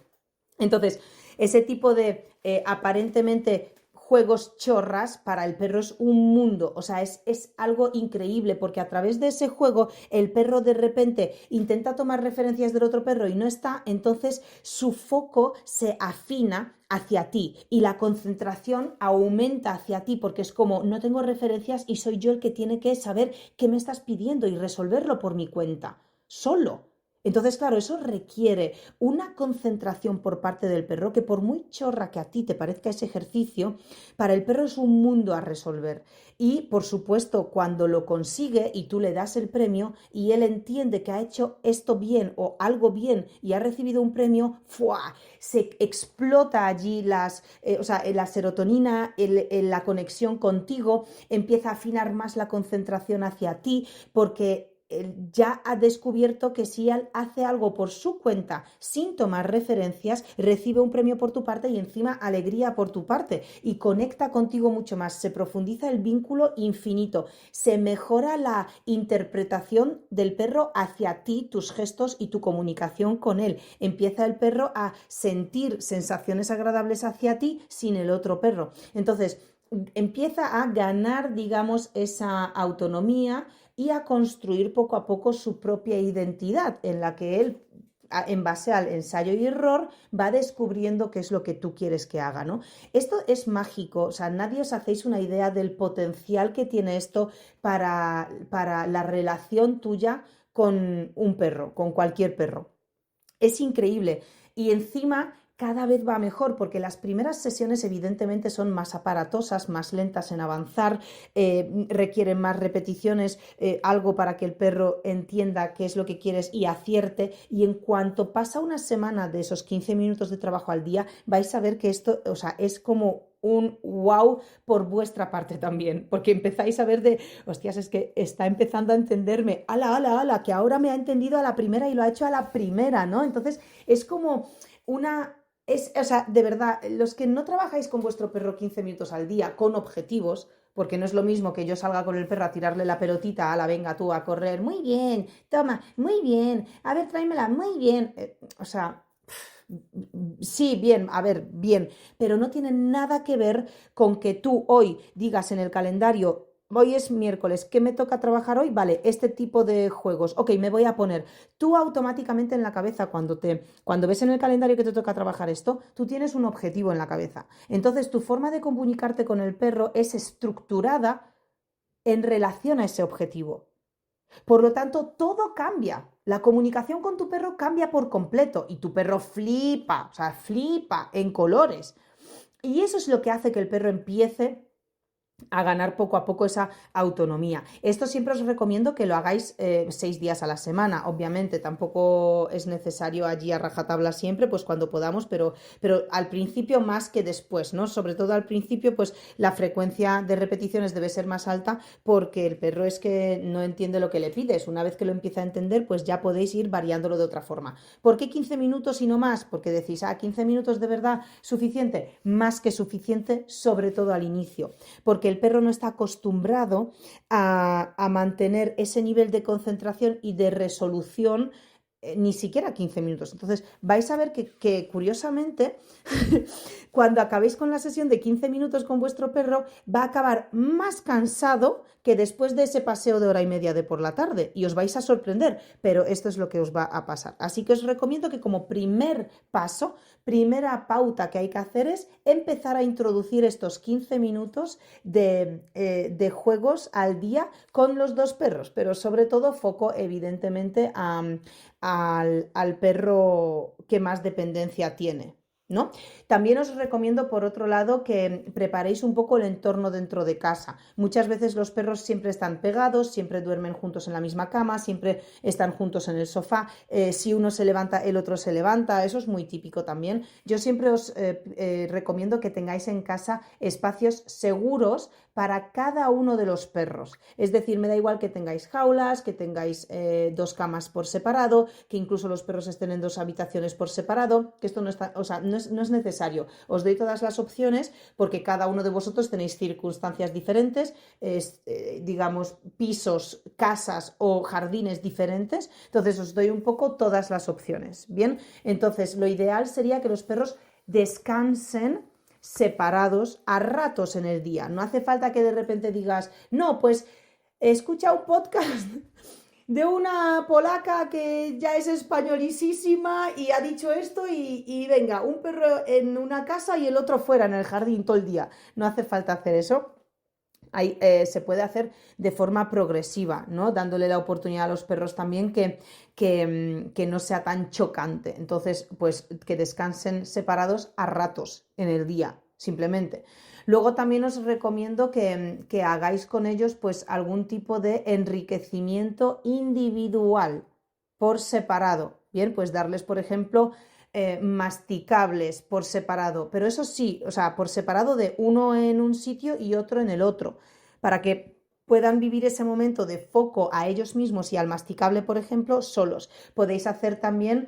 Entonces, ese tipo de aparentemente juegos chorras, para el perro es un mundo, o sea, es algo increíble porque a través de ese juego el perro de repente intenta tomar referencias del otro perro y no está, entonces su foco se afina hacia ti y la concentración aumenta hacia ti porque es como no tengo referencias y soy yo el que tiene que saber qué me estás pidiendo y resolverlo por mi cuenta, solo. Entonces, claro, eso requiere una concentración por parte del perro que por muy chorra que a ti te parezca ese ejercicio, para el perro es un mundo a resolver. Y, por supuesto, cuando lo consigue y tú le das el premio y él entiende que ha hecho esto bien o algo bien y ha recibido un premio, ¡fua!, se explota allí la serotonina, la conexión contigo, empieza a afinar más la concentración hacia ti porque él ya ha descubierto que si él hace algo por su cuenta sin tomar referencias, recibe un premio por tu parte y encima alegría por tu parte y conecta contigo mucho más, se profundiza el vínculo infinito, se mejora la interpretación del perro hacia ti, tus gestos y tu comunicación con él. Empieza el perro a sentir sensaciones agradables hacia ti sin el otro perro. Entonces, empieza a ganar, digamos, esa autonomía y a construir poco a poco su propia identidad en la que él, en base al ensayo y error, va descubriendo qué es lo que tú quieres que haga, ¿no? Esto es mágico, o sea, nadie os hacéis una idea del potencial que tiene esto para la relación tuya con un perro, con cualquier perro. Es increíble y encima cada vez va mejor porque las primeras sesiones evidentemente son más aparatosas, más lentas en avanzar, requieren más repeticiones, algo para que el perro entienda qué es lo que quieres y acierte, y en cuanto pasa una semana de esos 15 minutos de trabajo al día, vais a ver que esto, o sea, es como un wow por vuestra parte también, porque empezáis a ver de, hostias, es que está empezando a entenderme, ala, que ahora me ha entendido a la primera y lo ha hecho a la primera, ¿no? Entonces es como una... o sea, de verdad, los que no trabajáis con vuestro perro 15 minutos al día con objetivos, porque no es lo mismo que yo salga con el perro a tirarle la pelotita, la venga tú a correr, muy bien, toma, muy bien, a ver, tráemela, muy bien, o sea... Sí, bien, a ver, bien, pero no tiene nada que ver con que tú hoy digas en el calendario, hoy es miércoles, ¿qué me toca trabajar hoy? Vale, este tipo de juegos, ok, me voy a poner. Tú automáticamente en la cabeza, cuando ves en el calendario que te toca trabajar esto, tú tienes un objetivo en la cabeza. Entonces, tu forma de comunicarte con el perro es estructurada en relación a ese objetivo. Por lo tanto, todo cambia. La comunicación con tu perro cambia por completo y tu perro flipa, o sea, flipa en colores. Y eso es lo que hace que el perro empiece a ganar poco a poco esa autonomía. Esto siempre os recomiendo que lo hagáis 6 días a la semana. Obviamente tampoco es necesario allí a rajatabla siempre, pues cuando podamos, pero al principio más que después, ¿no? Sobre todo al principio, pues la frecuencia de repeticiones debe ser más alta porque el perro es que no entiende lo que le pides. Una vez que lo empieza a entender, pues ya podéis ir variándolo de otra forma. ¿Por qué 15 minutos y no más? Porque decís, 15 minutos de verdad suficiente, más que suficiente, sobre todo al inicio, porque el perro no está acostumbrado a mantener ese nivel de concentración y de resolución ni siquiera 15 minutos. Entonces vais a ver que curiosamente cuando acabéis con la sesión de 15 minutos con vuestro perro va a acabar más cansado que después de ese paseo de hora y media de por la tarde y os vais a sorprender, pero esto es lo que os va a pasar. Así que os recomiendo que como primer paso, primera pauta que hay que hacer es empezar a introducir estos 15 minutos de juegos al día con los dos perros, pero sobre todo foco evidentemente al perro que más dependencia tiene, ¿no? También os recomiendo, por otro lado, que preparéis un poco el entorno dentro de casa. Muchas veces los perros siempre están pegados, siempre duermen juntos en la misma cama, siempre están juntos en el sofá. Si uno se levanta, el otro se levanta. Eso es muy típico también. Yo siempre os recomiendo que tengáis en casa espacios seguros para cada uno de los perros. Es decir, me da igual que tengáis jaulas, que tengáis 2 camas por separado, que incluso los perros estén en 2 habitaciones por separado, que esto no está, o sea, no es necesario. Os doy todas las opciones porque cada uno de vosotros tenéis circunstancias diferentes, digamos, pisos, casas o jardines diferentes. Entonces os doy un poco todas las opciones. Bien, entonces lo ideal sería que los perros descansen separados a ratos en el día. No hace falta que de repente digas, no, pues escucha un podcast de una polaca que ya es españolisísima y ha dicho esto y venga, un perro en una casa y el otro fuera en el jardín todo el día. No hace falta hacer eso. Se puede hacer de forma progresiva, ¿no? Dándole la oportunidad a los perros también que no sea tan chocante. Entonces, pues que descansen separados a ratos en el día, simplemente. Luego también os recomiendo que hagáis con ellos pues algún tipo de enriquecimiento individual por separado. Bien, pues darles, por ejemplo, masticables por separado, pero eso sí, o sea, por separado de uno en un sitio y otro en el otro, para que puedan vivir ese momento de foco a ellos mismos y al masticable, por ejemplo, solos. Podéis hacer también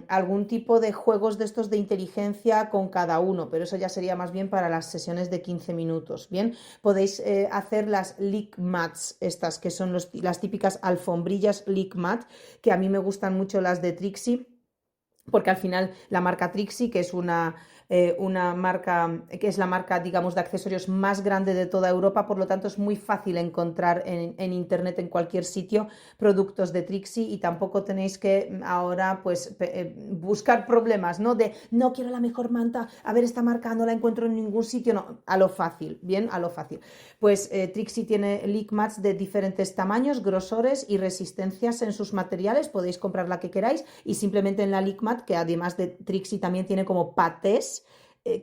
algún tipo de juegos de estos de inteligencia con cada uno, pero eso ya sería más bien para las sesiones de 15 minutos. Bien, podéis hacer las lick mats, estas que son las típicas alfombrillas lick mat, que a mí me gustan mucho las de Trixie, porque al final la marca Trixie, que es una marca, que es la marca, digamos, de accesorios más grande de toda Europa, por lo tanto es muy fácil encontrar en internet, en cualquier sitio, productos de Trixie, y tampoco tenéis que ahora pues buscar problemas, ¿no? De no quiero la mejor manta, a ver, esta marca no la encuentro en ningún sitio, no, a lo fácil, bien, a lo fácil. Pues Trixie tiene lick mats de diferentes tamaños, grosores y resistencias en sus materiales, podéis comprar la que queráis y simplemente en la lick mat, que además de Trixie también tiene como patés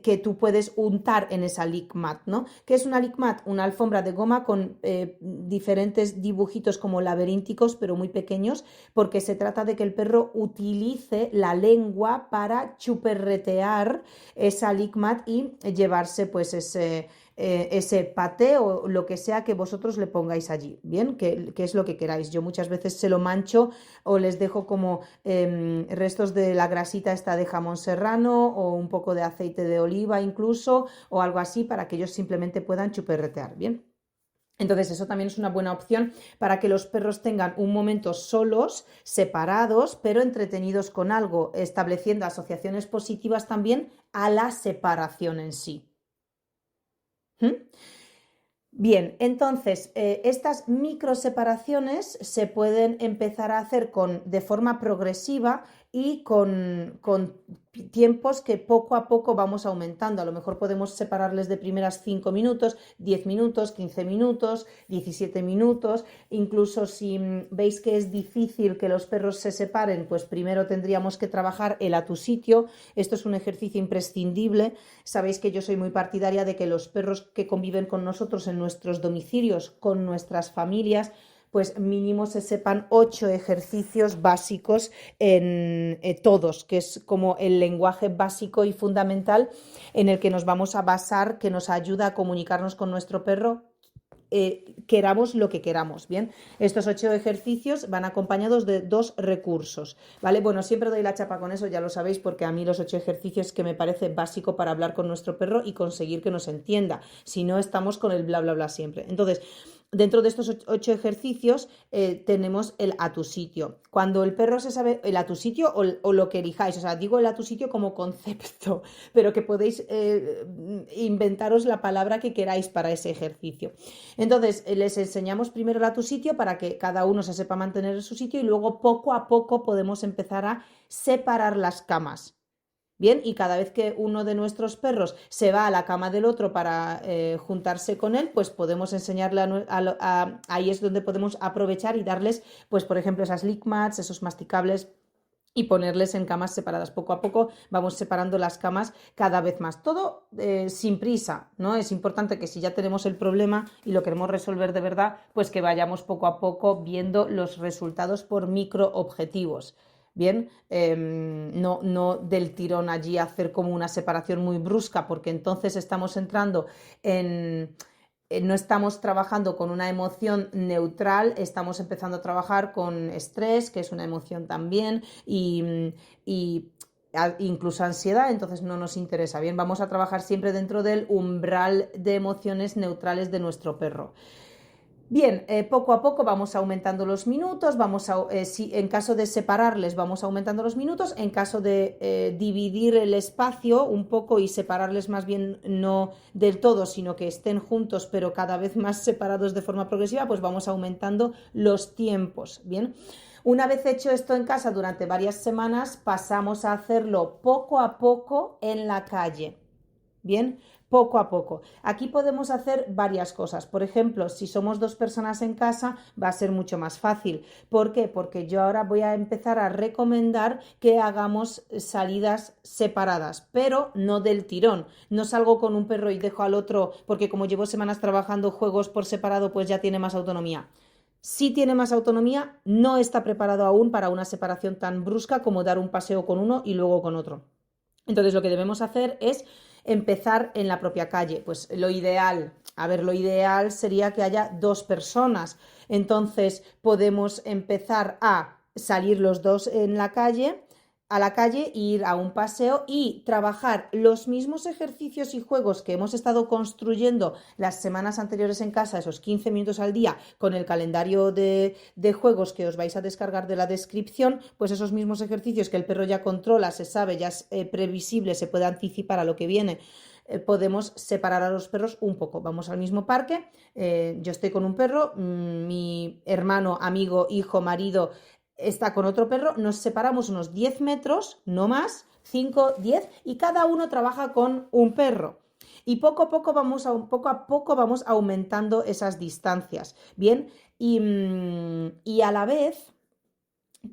que tú puedes untar en esa lick mat, ¿no? ¿Qué es una lick mat? Una alfombra de goma con diferentes dibujitos como laberínticos, pero muy pequeños, porque se trata de que el perro utilice la lengua para chuperretear esa lick mat y llevarse pues ese paté o lo que sea que vosotros le pongáis allí, ¿bien? Que es lo que queráis. Yo muchas veces se lo mancho o les dejo como restos de la grasita esta de jamón serrano o un poco de aceite de oliva incluso o algo así para que ellos simplemente puedan chuperretear, ¿bien? Entonces eso también es una buena opción para que los perros tengan un momento solos, separados, pero entretenidos con algo, estableciendo asociaciones positivas también a la separación en sí. Bien, entonces estas micro separaciones se pueden empezar a hacer de forma progresiva y con tiempos que poco a poco vamos aumentando. A lo mejor podemos separarles de primeras 5 minutos, 10 minutos, 15 minutos, 17 minutos. Incluso si veis que es difícil que los perros se separen, pues primero tendríamos que trabajar el a tu sitio. Esto es un ejercicio imprescindible. Sabéis que yo soy muy partidaria de que los perros que conviven con nosotros en nuestros domicilios, con nuestras familias, pues mínimo se sepan 8 ejercicios básicos en todos, que es como el lenguaje básico y fundamental en el que nos vamos a basar, que nos ayuda a comunicarnos con nuestro perro, queramos lo que queramos, ¿bien? Estos 8 ejercicios van acompañados de 2 recursos, ¿vale? Bueno, siempre doy la chapa con eso, ya lo sabéis, porque a mí los 8 ejercicios que me parece básico para hablar con nuestro perro y conseguir que nos entienda, si no estamos con el bla bla bla siempre. Entonces, dentro de estos 8 ejercicios tenemos el a tu sitio. Cuando el perro se sabe el a tu sitio o lo que elijáis, o sea, digo el a tu sitio como concepto, pero que podéis inventaros la palabra que queráis para ese ejercicio. Entonces, les enseñamos primero el a tu sitio para que cada uno se sepa mantener en su sitio y luego poco a poco podemos empezar a separar las camas. Bien, y cada vez que uno de nuestros perros se va a la cama del otro para juntarse con él, pues podemos enseñarle ahí es donde podemos aprovechar y darles, pues por ejemplo, esas lick mats, esos masticables y ponerles en camas separadas. Poco a poco vamos separando las camas cada vez más. Todo sin prisa, ¿no? Es importante que si ya tenemos el problema y lo queremos resolver de verdad, pues que vayamos poco a poco viendo los resultados por micro objetivos. Bien, no del tirón allí hacer como una separación muy brusca, porque entonces estamos entrando no estamos trabajando con una emoción neutral, estamos empezando a trabajar con estrés, que es una emoción también, y incluso ansiedad, entonces no nos interesa. Bien, vamos a trabajar siempre dentro del umbral de emociones neutrales de nuestro perro. Bien, poco a poco vamos aumentando los minutos, en caso de separarles vamos aumentando los minutos, en caso de dividir el espacio un poco y separarles más bien no del todo, sino que estén juntos pero cada vez más separados de forma progresiva, pues vamos aumentando los tiempos, ¿bien? Una vez hecho esto en casa durante varias semanas, pasamos a hacerlo poco a poco en la calle, ¿bien? Poco a poco. Aquí podemos hacer varias cosas. Por ejemplo, si somos 2 personas en casa, va a ser mucho más fácil. ¿Por qué? Porque yo ahora voy a empezar a recomendar que hagamos salidas separadas, pero no del tirón. No salgo con un perro y dejo al otro, porque como llevo semanas trabajando juegos por separado, pues ya tiene más autonomía. Sí tiene más autonomía, no está preparado aún para una separación tan brusca como dar un paseo con uno y luego con otro. Entonces, lo que debemos hacer es empezar en la propia calle. Pues lo ideal, a ver, lo ideal sería que haya 2 personas. Entonces podemos empezar a salir los dos a la calle, ir a un paseo y trabajar los mismos ejercicios y juegos que hemos estado construyendo las semanas anteriores en casa, esos 15 minutos al día, con el calendario de juegos que os vais a descargar de la descripción, pues esos mismos ejercicios que el perro ya controla, se sabe, ya es previsible, se puede anticipar a lo que viene. Podemos separar a los perros un poco. Vamos al mismo parque, yo estoy con un perro, mi hermano, amigo, hijo, marido está con otro perro, nos separamos unos 10 metros, no más, 5, 10, y cada uno trabaja con un perro. Y poco a poco vamos aumentando esas distancias, ¿bien? Y a la vez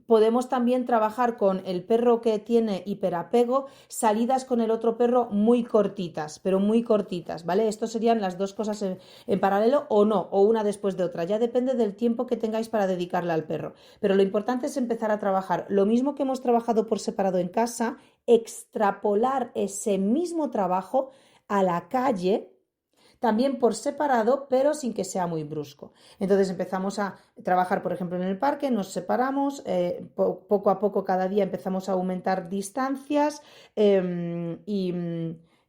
podemos también trabajar con el perro que tiene hiperapego, salidas con el otro perro muy cortitas, pero muy cortitas, ¿vale? Estos serían las 2 cosas en paralelo o no, o una después de otra. Ya depende del tiempo que tengáis para dedicarle al perro. Pero lo importante es empezar a trabajar lo mismo que hemos trabajado por separado en casa, extrapolar ese mismo trabajo a la calle, también por separado, pero sin que sea muy brusco. Entonces empezamos a trabajar, por ejemplo, en el parque, nos separamos, poco a poco cada día empezamos a aumentar distancias y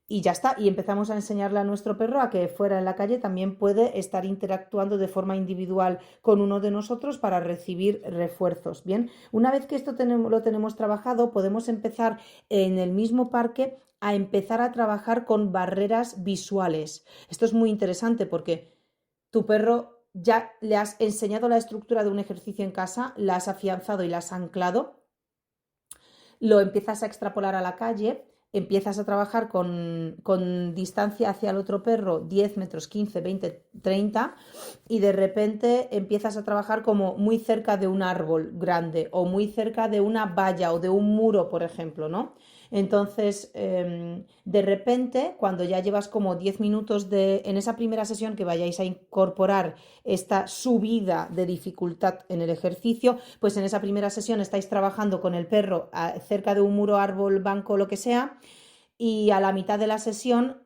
ya está. Y empezamos a enseñarle a nuestro perro a que fuera en la calle también puede estar interactuando de forma individual con uno de nosotros para recibir refuerzos. Bien, una vez que esto lo tenemos trabajado, podemos empezar en el mismo parque a empezar a trabajar con barreras visuales. Esto es muy interesante porque tu perro ya le has enseñado la estructura de un ejercicio en casa, la has afianzado y la has anclado, lo empiezas a extrapolar a la calle, empiezas a trabajar con distancia hacia el otro perro, 10 metros, 15, 20, 30, y de repente empiezas a trabajar como muy cerca de un árbol grande o muy cerca de una valla o de un muro, por ejemplo, ¿no? Entonces, de repente, cuando ya llevas como 10 minutos en esa primera sesión que vayáis a incorporar esta subida de dificultad en el ejercicio, pues en esa primera sesión estáis trabajando con el perro cerca de un muro, árbol, banco, lo que sea, y a la mitad de la sesión,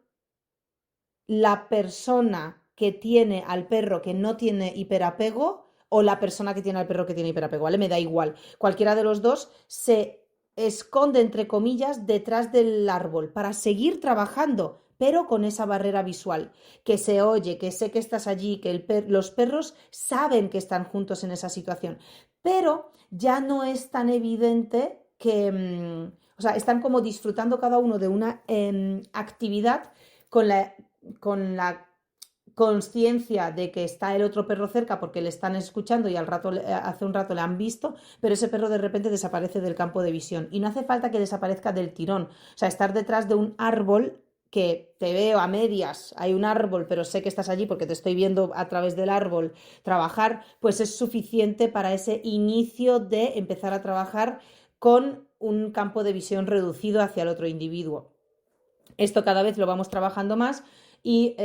la persona que tiene al perro que no tiene hiperapego o la persona que tiene al perro que tiene hiperapego, ¿vale? Me da igual. Cualquiera de los dos se esconde, entre comillas, detrás del árbol para seguir trabajando, pero con esa barrera visual, que se oye, que sé que estás allí, que los perros saben que están juntos en esa situación, pero ya no es tan evidente que, o sea, están como disfrutando cada uno de una actividad con la consciencia de que está el otro perro cerca porque le están escuchando y hace un rato le han visto, pero ese perro de repente desaparece del campo de visión y no hace falta que desaparezca del tirón. O sea, estar detrás de un árbol que te veo a medias, hay un árbol, pero sé que estás allí porque te estoy viendo a través del árbol trabajar, pues es suficiente para ese inicio de empezar a trabajar con un campo de visión reducido hacia el otro individuo. Esto cada vez lo vamos trabajando más y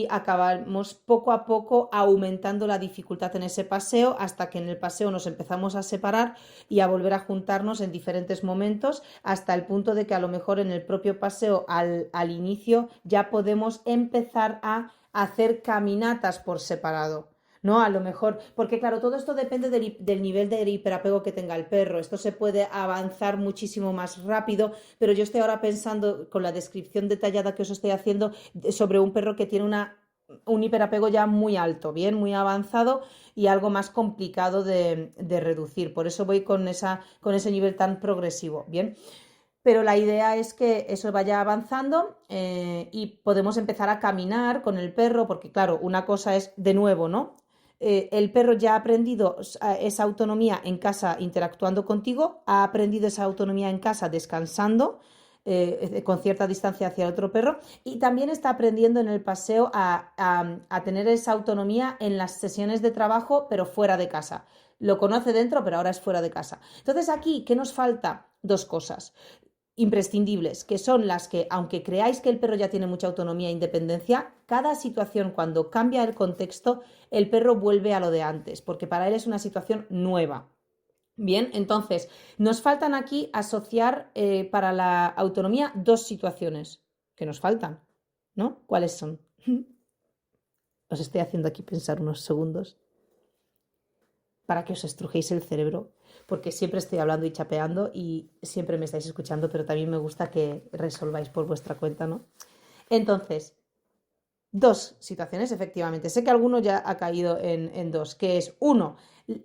acabamos poco a poco aumentando la dificultad en ese paseo hasta que en el paseo nos empezamos a separar y a volver a juntarnos en diferentes momentos hasta el punto de que a lo mejor en el propio paseo al inicio ya podemos empezar a hacer caminatas por separado. ¿No? A lo mejor, porque claro, todo esto depende del nivel de hiperapego que tenga el perro. Esto se puede avanzar muchísimo más rápido, pero yo estoy ahora pensando con la descripción detallada que os estoy haciendo sobre un perro que tiene un hiperapego ya muy alto, bien, muy avanzado y algo más complicado de reducir. Por eso voy con ese nivel tan progresivo, bien. Pero la idea es que eso vaya avanzando y podemos empezar a caminar con el perro, porque claro, una cosa es de nuevo, ¿no? El perro ya ha aprendido esa autonomía en casa interactuando contigo, ha aprendido esa autonomía en casa descansando con cierta distancia hacia el otro perro y también está aprendiendo en el paseo a tener esa autonomía en las sesiones de trabajo, pero fuera de casa. Lo conoce dentro, pero ahora es fuera de casa. Entonces aquí, ¿qué nos falta? 2 cosas imprescindibles, que son las que, aunque creáis que el perro ya tiene mucha autonomía e independencia, cada situación cuando cambia el contexto, el perro vuelve a lo de antes, porque para él es una situación nueva. Bien, entonces, nos faltan aquí asociar para la autonomía 2 situaciones que nos faltan, ¿no? ¿Cuáles son? Os estoy haciendo aquí pensar unos segundos para que os estrujéis el cerebro, porque siempre estoy hablando y chapeando y siempre me estáis escuchando, pero también me gusta que resolváis por vuestra cuenta, ¿no? Entonces, dos situaciones, efectivamente. Sé que alguno ya ha caído en dos, que es uno,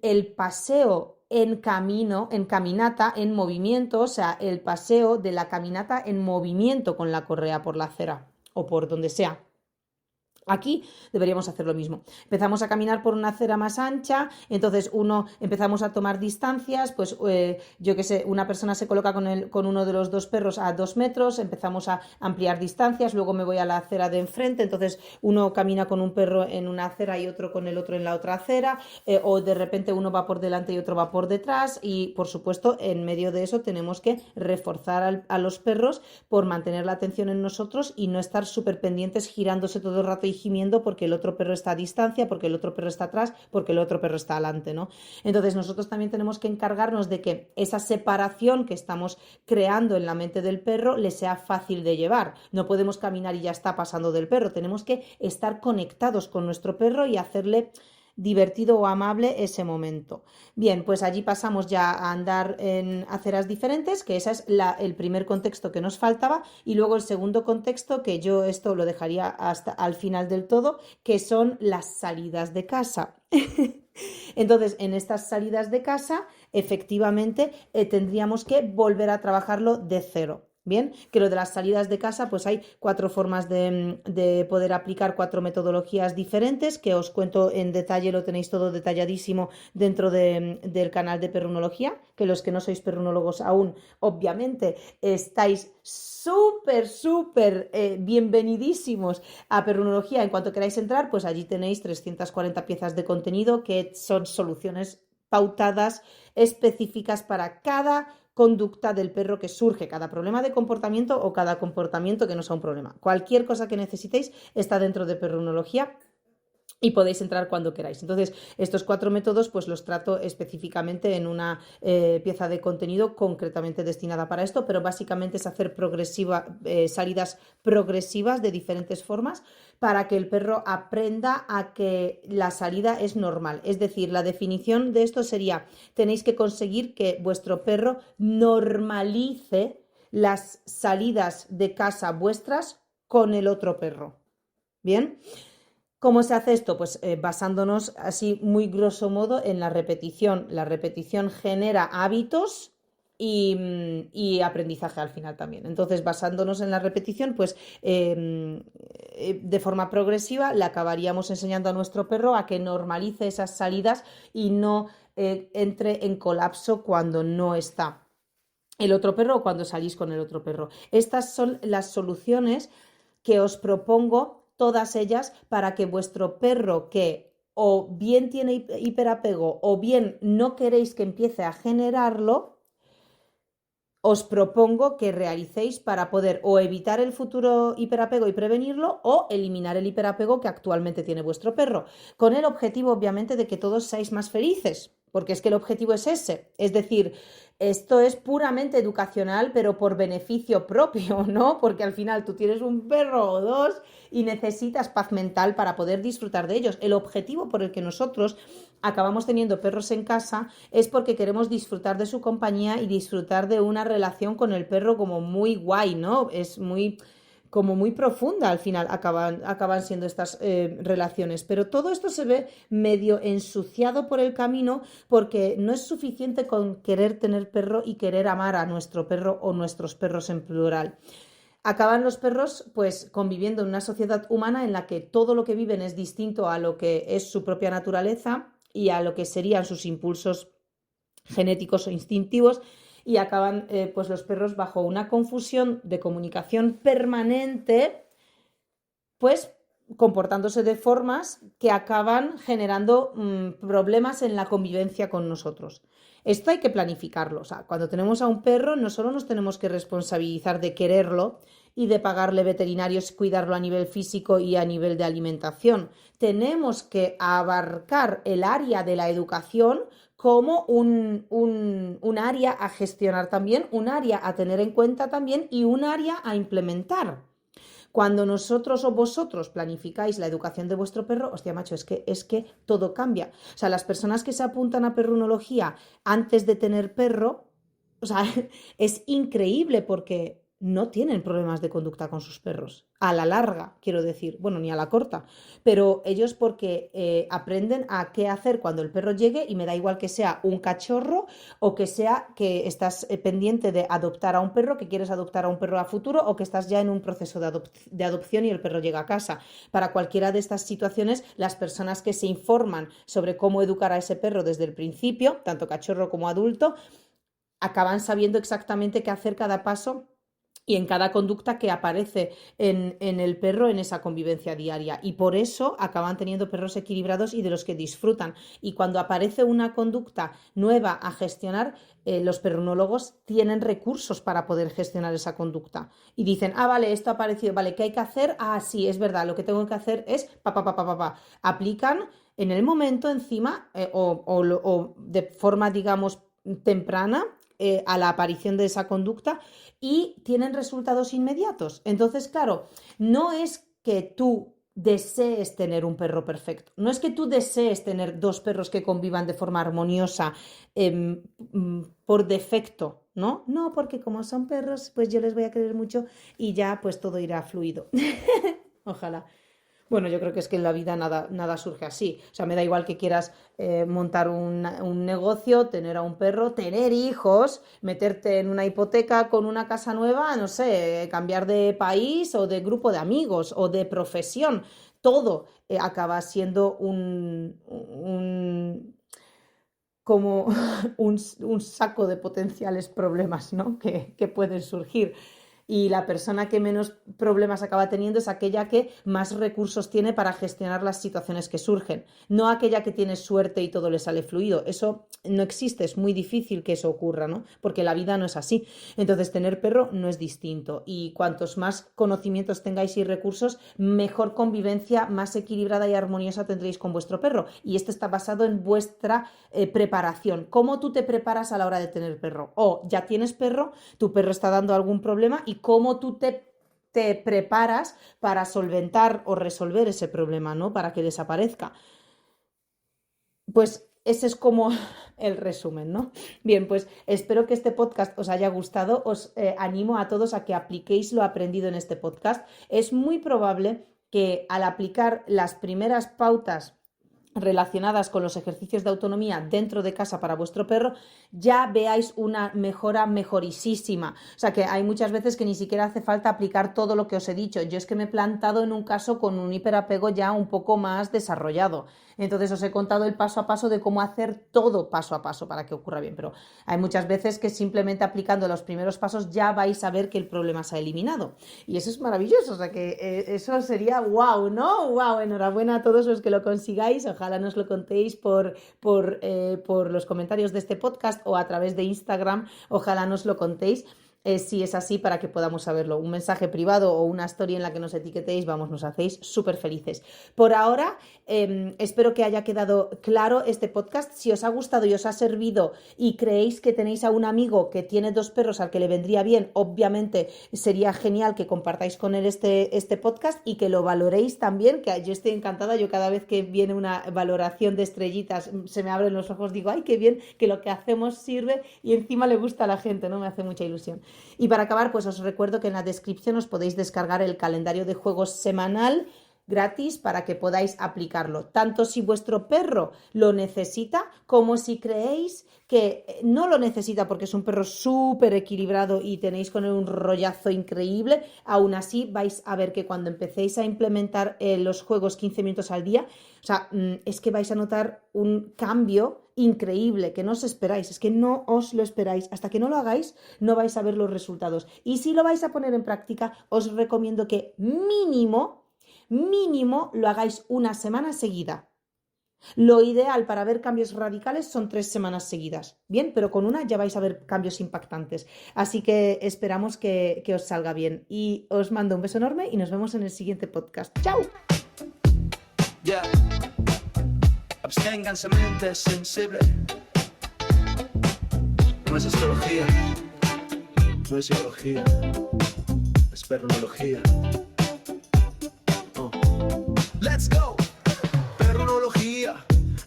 el paseo en camino, en caminata, en movimiento, o sea, el paseo de la caminata en movimiento con la correa por la acera o por donde sea. Aquí deberíamos hacer lo mismo. Empezamos a caminar por una acera más ancha, entonces empezamos a tomar distancias, pues yo qué sé, una persona se coloca con uno de los dos perros a 2 metros, empezamos a ampliar distancias, luego me voy a la acera de enfrente, entonces uno camina con un perro en una acera y otro con el otro en la otra acera, o de repente uno va por delante y otro va por detrás y por supuesto en medio de eso tenemos que reforzar a los perros por mantener la atención en nosotros y no estar súper pendientes girándose todo el rato y gimiendo porque el otro perro está a distancia, porque el otro perro está atrás, porque el otro perro está adelante, ¿no? Entonces nosotros también tenemos que encargarnos de que esa separación que estamos creando en la mente del perro le sea fácil de llevar. No podemos caminar y ya está pasando del perro, tenemos que estar conectados con nuestro perro y hacerle divertido o amable ese momento. Bien, pues allí pasamos ya a andar en aceras diferentes, que ese es el primer contexto que nos faltaba, y luego el segundo contexto, que yo esto lo dejaría hasta al final del todo, que son las salidas de casa. Entonces, en estas salidas de casa, efectivamente, tendríamos que volver a trabajarlo de cero. Bien, que lo de las salidas de casa, pues hay 4 formas de poder aplicar 4 metodologías diferentes, que os cuento en detalle, lo tenéis todo detalladísimo dentro del canal de Perrunología, que los que no sois perrunólogos aún, obviamente, estáis súper bienvenidísimos a Perrunología. En cuanto queráis entrar, pues allí tenéis 340 piezas de contenido que son soluciones pautadas, específicas para cada conducta del perro que surge, cada problema de comportamiento o cada comportamiento que no sea un problema. Cualquier cosa que necesitéis está dentro de Perrunología y podéis entrar cuando queráis. Entonces, estos 4 métodos pues los trato específicamente en una pieza de contenido concretamente destinada para esto, pero básicamente es hacer salidas progresivas de diferentes formas para que el perro aprenda a que la salida es normal. Es decir, la definición de esto sería, tenéis que conseguir que vuestro perro normalice las salidas de casa vuestras con el otro perro. ¿Bien? ¿Cómo se hace esto? Pues basándonos así muy grosso modo en la repetición. La repetición genera hábitos y aprendizaje al final también. Entonces, basándonos en la repetición, pues de forma progresiva le acabaríamos enseñando a nuestro perro a que normalice esas salidas y no entre en colapso cuando no está el otro perro o cuando salís con el otro perro. Estas son las soluciones que os propongo, todas ellas, para que vuestro perro, que o bien tiene hiperapego o bien no queréis que empiece a generarlo, os propongo que realicéis para poder o evitar el futuro hiperapego y prevenirlo o eliminar el hiperapego que actualmente tiene vuestro perro, con el objetivo obviamente de que todos seáis más felices, porque es que el objetivo es ese, es decir, esto es puramente educacional, pero por beneficio propio, ¿no? Porque al final tú tienes un perro o dos y necesitas paz mental para poder disfrutar de ellos. El objetivo por el que nosotros acabamos teniendo perros en casa es porque queremos disfrutar de su compañía y disfrutar de una relación con el perro como muy guay, ¿no? Es muy profunda al final acaban siendo estas relaciones, pero todo esto se ve medio ensuciado por el camino porque no es suficiente con querer tener perro y querer amar a nuestro perro o nuestros perros en plural. Acaban los perros pues conviviendo en una sociedad humana en la que todo lo que viven es distinto a lo que es su propia naturaleza y a lo que serían sus impulsos genéticos o instintivos, y acaban pues los perros bajo una confusión de comunicación permanente, pues comportándose de formas que acaban generando problemas en la convivencia con nosotros. Esto hay que planificarlo. O sea, cuando tenemos a un perro no solo nos tenemos que responsabilizar de quererlo y de pagarle veterinarios, cuidarlo a nivel físico y a nivel de alimentación. Tenemos que abarcar el área de la educación como un área a gestionar también, un área a tener en cuenta también y un área a implementar. Cuando nosotros o vosotros planificáis la educación de vuestro perro, hostia, macho, es que todo cambia. O sea, las personas que se apuntan a perrunología antes de tener perro, o sea, es increíble porque no tienen problemas de conducta con sus perros. A la larga, quiero decir, bueno, ni a la corta, pero ellos porque aprenden a qué hacer cuando el perro llegue y me da igual que sea un cachorro o que sea que estás pendiente de adoptar a un perro, que quieres adoptar a un perro a futuro o que estás ya en un proceso de adopción y el perro llega a casa. Para cualquiera de estas situaciones, las personas que se informan sobre cómo educar a ese perro desde el principio, tanto cachorro como adulto, acaban sabiendo exactamente qué hacer cada paso y en cada conducta que aparece en el perro en esa convivencia diaria. Y por eso acaban teniendo perros equilibrados y de los que disfrutan. Y cuando aparece una conducta nueva a gestionar, los perrunólogos tienen recursos para poder gestionar esa conducta. Y dicen, vale, esto ha aparecido, vale, ¿qué hay que hacer? Sí, es verdad, lo que tengo que hacer es Aplican en el momento encima o de forma, digamos, temprana a la aparición de esa conducta y tienen resultados inmediatos. Entonces, claro, no es que tú desees tener un perro perfecto, no es que tú desees tener dos perros que convivan de forma armoniosa por defecto, ¿no? No, porque como son perros, pues yo les voy a querer mucho y ya pues todo irá fluido. Ojalá. Bueno, yo creo que es que en la vida nada surge así. O sea, me da igual que quieras montar un negocio, tener a un perro, tener hijos, meterte en una hipoteca con una casa nueva, no sé, cambiar de país o de grupo de amigos o de profesión. Todo acaba siendo como un saco de potenciales problemas, ¿no? que pueden surgir. Y la persona que menos problemas acaba teniendo es aquella que más recursos tiene para gestionar las situaciones que surgen, no aquella que tiene suerte y todo le sale fluido. Eso no existe, es muy difícil que eso ocurra, ¿no? Porque la vida no es así. Entonces, tener perro no es distinto y cuantos más conocimientos tengáis y recursos, mejor convivencia, más equilibrada y armoniosa tendréis con vuestro perro. Y esto está basado en vuestra preparación. ¿Cómo tú te preparas a la hora de tener perro? Ya tienes perro, tu perro está dando algún problema y cómo tú te preparas para solventar o resolver ese problema, ¿no? Para que desaparezca. Pues ese es como el resumen, ¿no? Bien, pues espero que este podcast os haya gustado. Os animo a todos a que apliquéis lo aprendido en este podcast. Es muy probable que al aplicar las primeras pautas relacionadas con los ejercicios de autonomía dentro de casa para vuestro perro, ya veáis una mejora mejorisísima. O sea que hay muchas veces que ni siquiera hace falta aplicar todo lo que os he dicho. Yo es que me he plantado en un caso con un hiperapego ya un poco más desarrollado. Entonces os he contado el paso a paso de cómo hacer todo paso a paso para que ocurra bien. Pero hay muchas veces que simplemente aplicando los primeros pasos ya vais a ver que el problema se ha eliminado. Y eso es maravilloso. O sea que eso sería wow, ¿no? Wow, enhorabuena a todos los que lo consigáis. Ojalá nos lo contéis por los comentarios de este podcast o a través de Instagram. Ojalá nos lo contéis. Si es así, para que podamos saberlo. Un mensaje privado o una story en la que nos etiquetéis, vamos, nos hacéis súper felices. Por ahora, espero que haya quedado claro este podcast. Si os ha gustado y os ha servido y creéis que tenéis a un amigo que tiene dos perros al que le vendría bien, obviamente sería genial que compartáis con él este podcast y que lo valoréis también, que yo estoy encantada. Yo cada vez que viene una valoración de estrellitas se me abren los ojos, digo, ay, qué bien que lo que hacemos sirve y encima le gusta a la gente, ¿no? Me hace mucha ilusión. Y para acabar, pues os recuerdo que en la descripción os podéis descargar el calendario de juegos semanal gratis para que podáis aplicarlo, tanto si vuestro perro lo necesita como si creéis que no lo necesita porque es un perro súper equilibrado y tenéis con él un rollazo increíble. Aún así vais a ver que cuando empecéis a implementar los juegos 15 minutos al día, o sea, es que vais a notar un cambio increíble que no os esperáis, es que no os lo esperáis. Hasta que no lo hagáis no vais a ver los resultados, y si lo vais a poner en práctica os recomiendo que mínimo lo hagáis una semana seguida. Lo ideal para ver cambios radicales son 3 semanas seguidas, bien, pero con una ya vais a ver cambios impactantes, así que esperamos que os salga bien y os mando un beso enorme y nos vemos en el siguiente podcast. ¡Chao! Yeah. Absténganse mente sensible. No es astrología, no es psicología, es perronología. Let's go. Perronología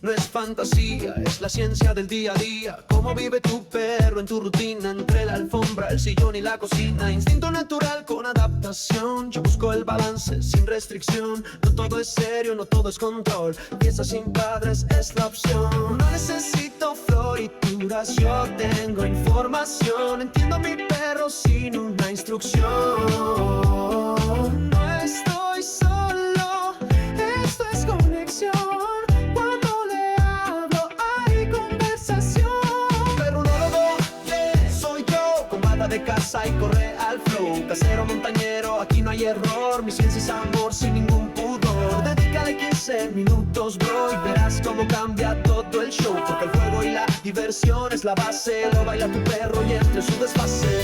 no es fantasía, es la ciencia del día a día. Cómo vive tu perro en tu rutina, entre la alfombra, el sillón y la cocina. Instinto natural con adaptación. Yo busco el balance sin restricción. No todo es serio, no todo es control. Pieza sin padres es la opción. No necesito florituras, yo tengo información. Entiendo a mi perro sin una instrucción. No estoy solo, esto es conexión. De casa y corre al flow. Casero montañero, aquí no hay error. Mi ciencia es amor sin ningún pudor. Dedícale 15 minutos, bro, y verás cómo cambia todo el show. Porque el juego y la diversión es la base. Lo baila tu perro y entre su desfase.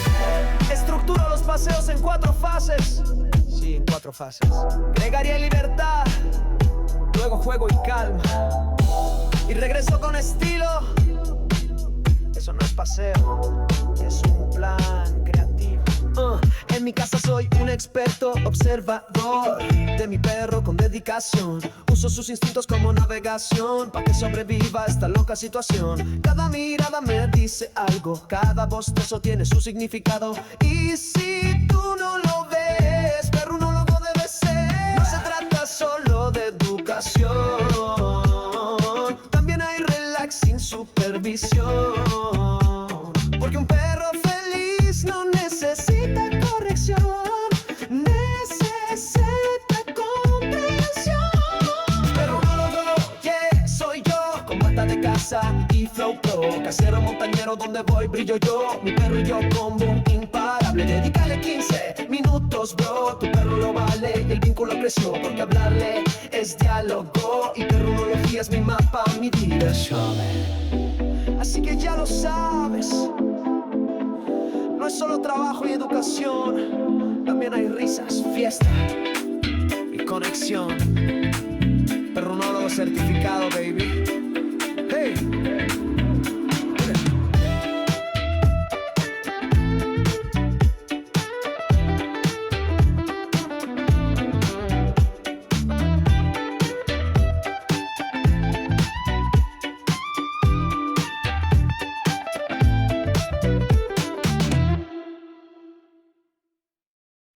Estructuro los paseos en 4 fases. Sí, en 4 fases. Gregaría y libertad, luego juego y calma, y regreso con estilo. Eso no es paseo, es un plan creativo. En mi casa soy un experto observador de mi perro con dedicación. Uso sus instintos como navegación para que sobreviva esta loca situación. Cada mirada me dice algo, cada bostezo tiene su significado. Y si tú no lo ves, perronólogo debe ser. No se trata solo de educación, también hay relax sin supervisión. Porque un perro feliz no necesita corrección, necesita comprensión. Perronólogo, yeah, soy yo, con vuelta de casa y flow pro. Casero montañero, donde voy brillo yo. Mi perro y yo combo imparable. Dedícale 15 minutos, bro. Tu perro lo vale y el vínculo creció. Porque hablarle es diálogo y perronología es mi mapa, mi diversión. Así que ya lo sabes, no es solo trabajo y educación, también hay risas, fiesta y conexión. Perronólogo certificado, baby.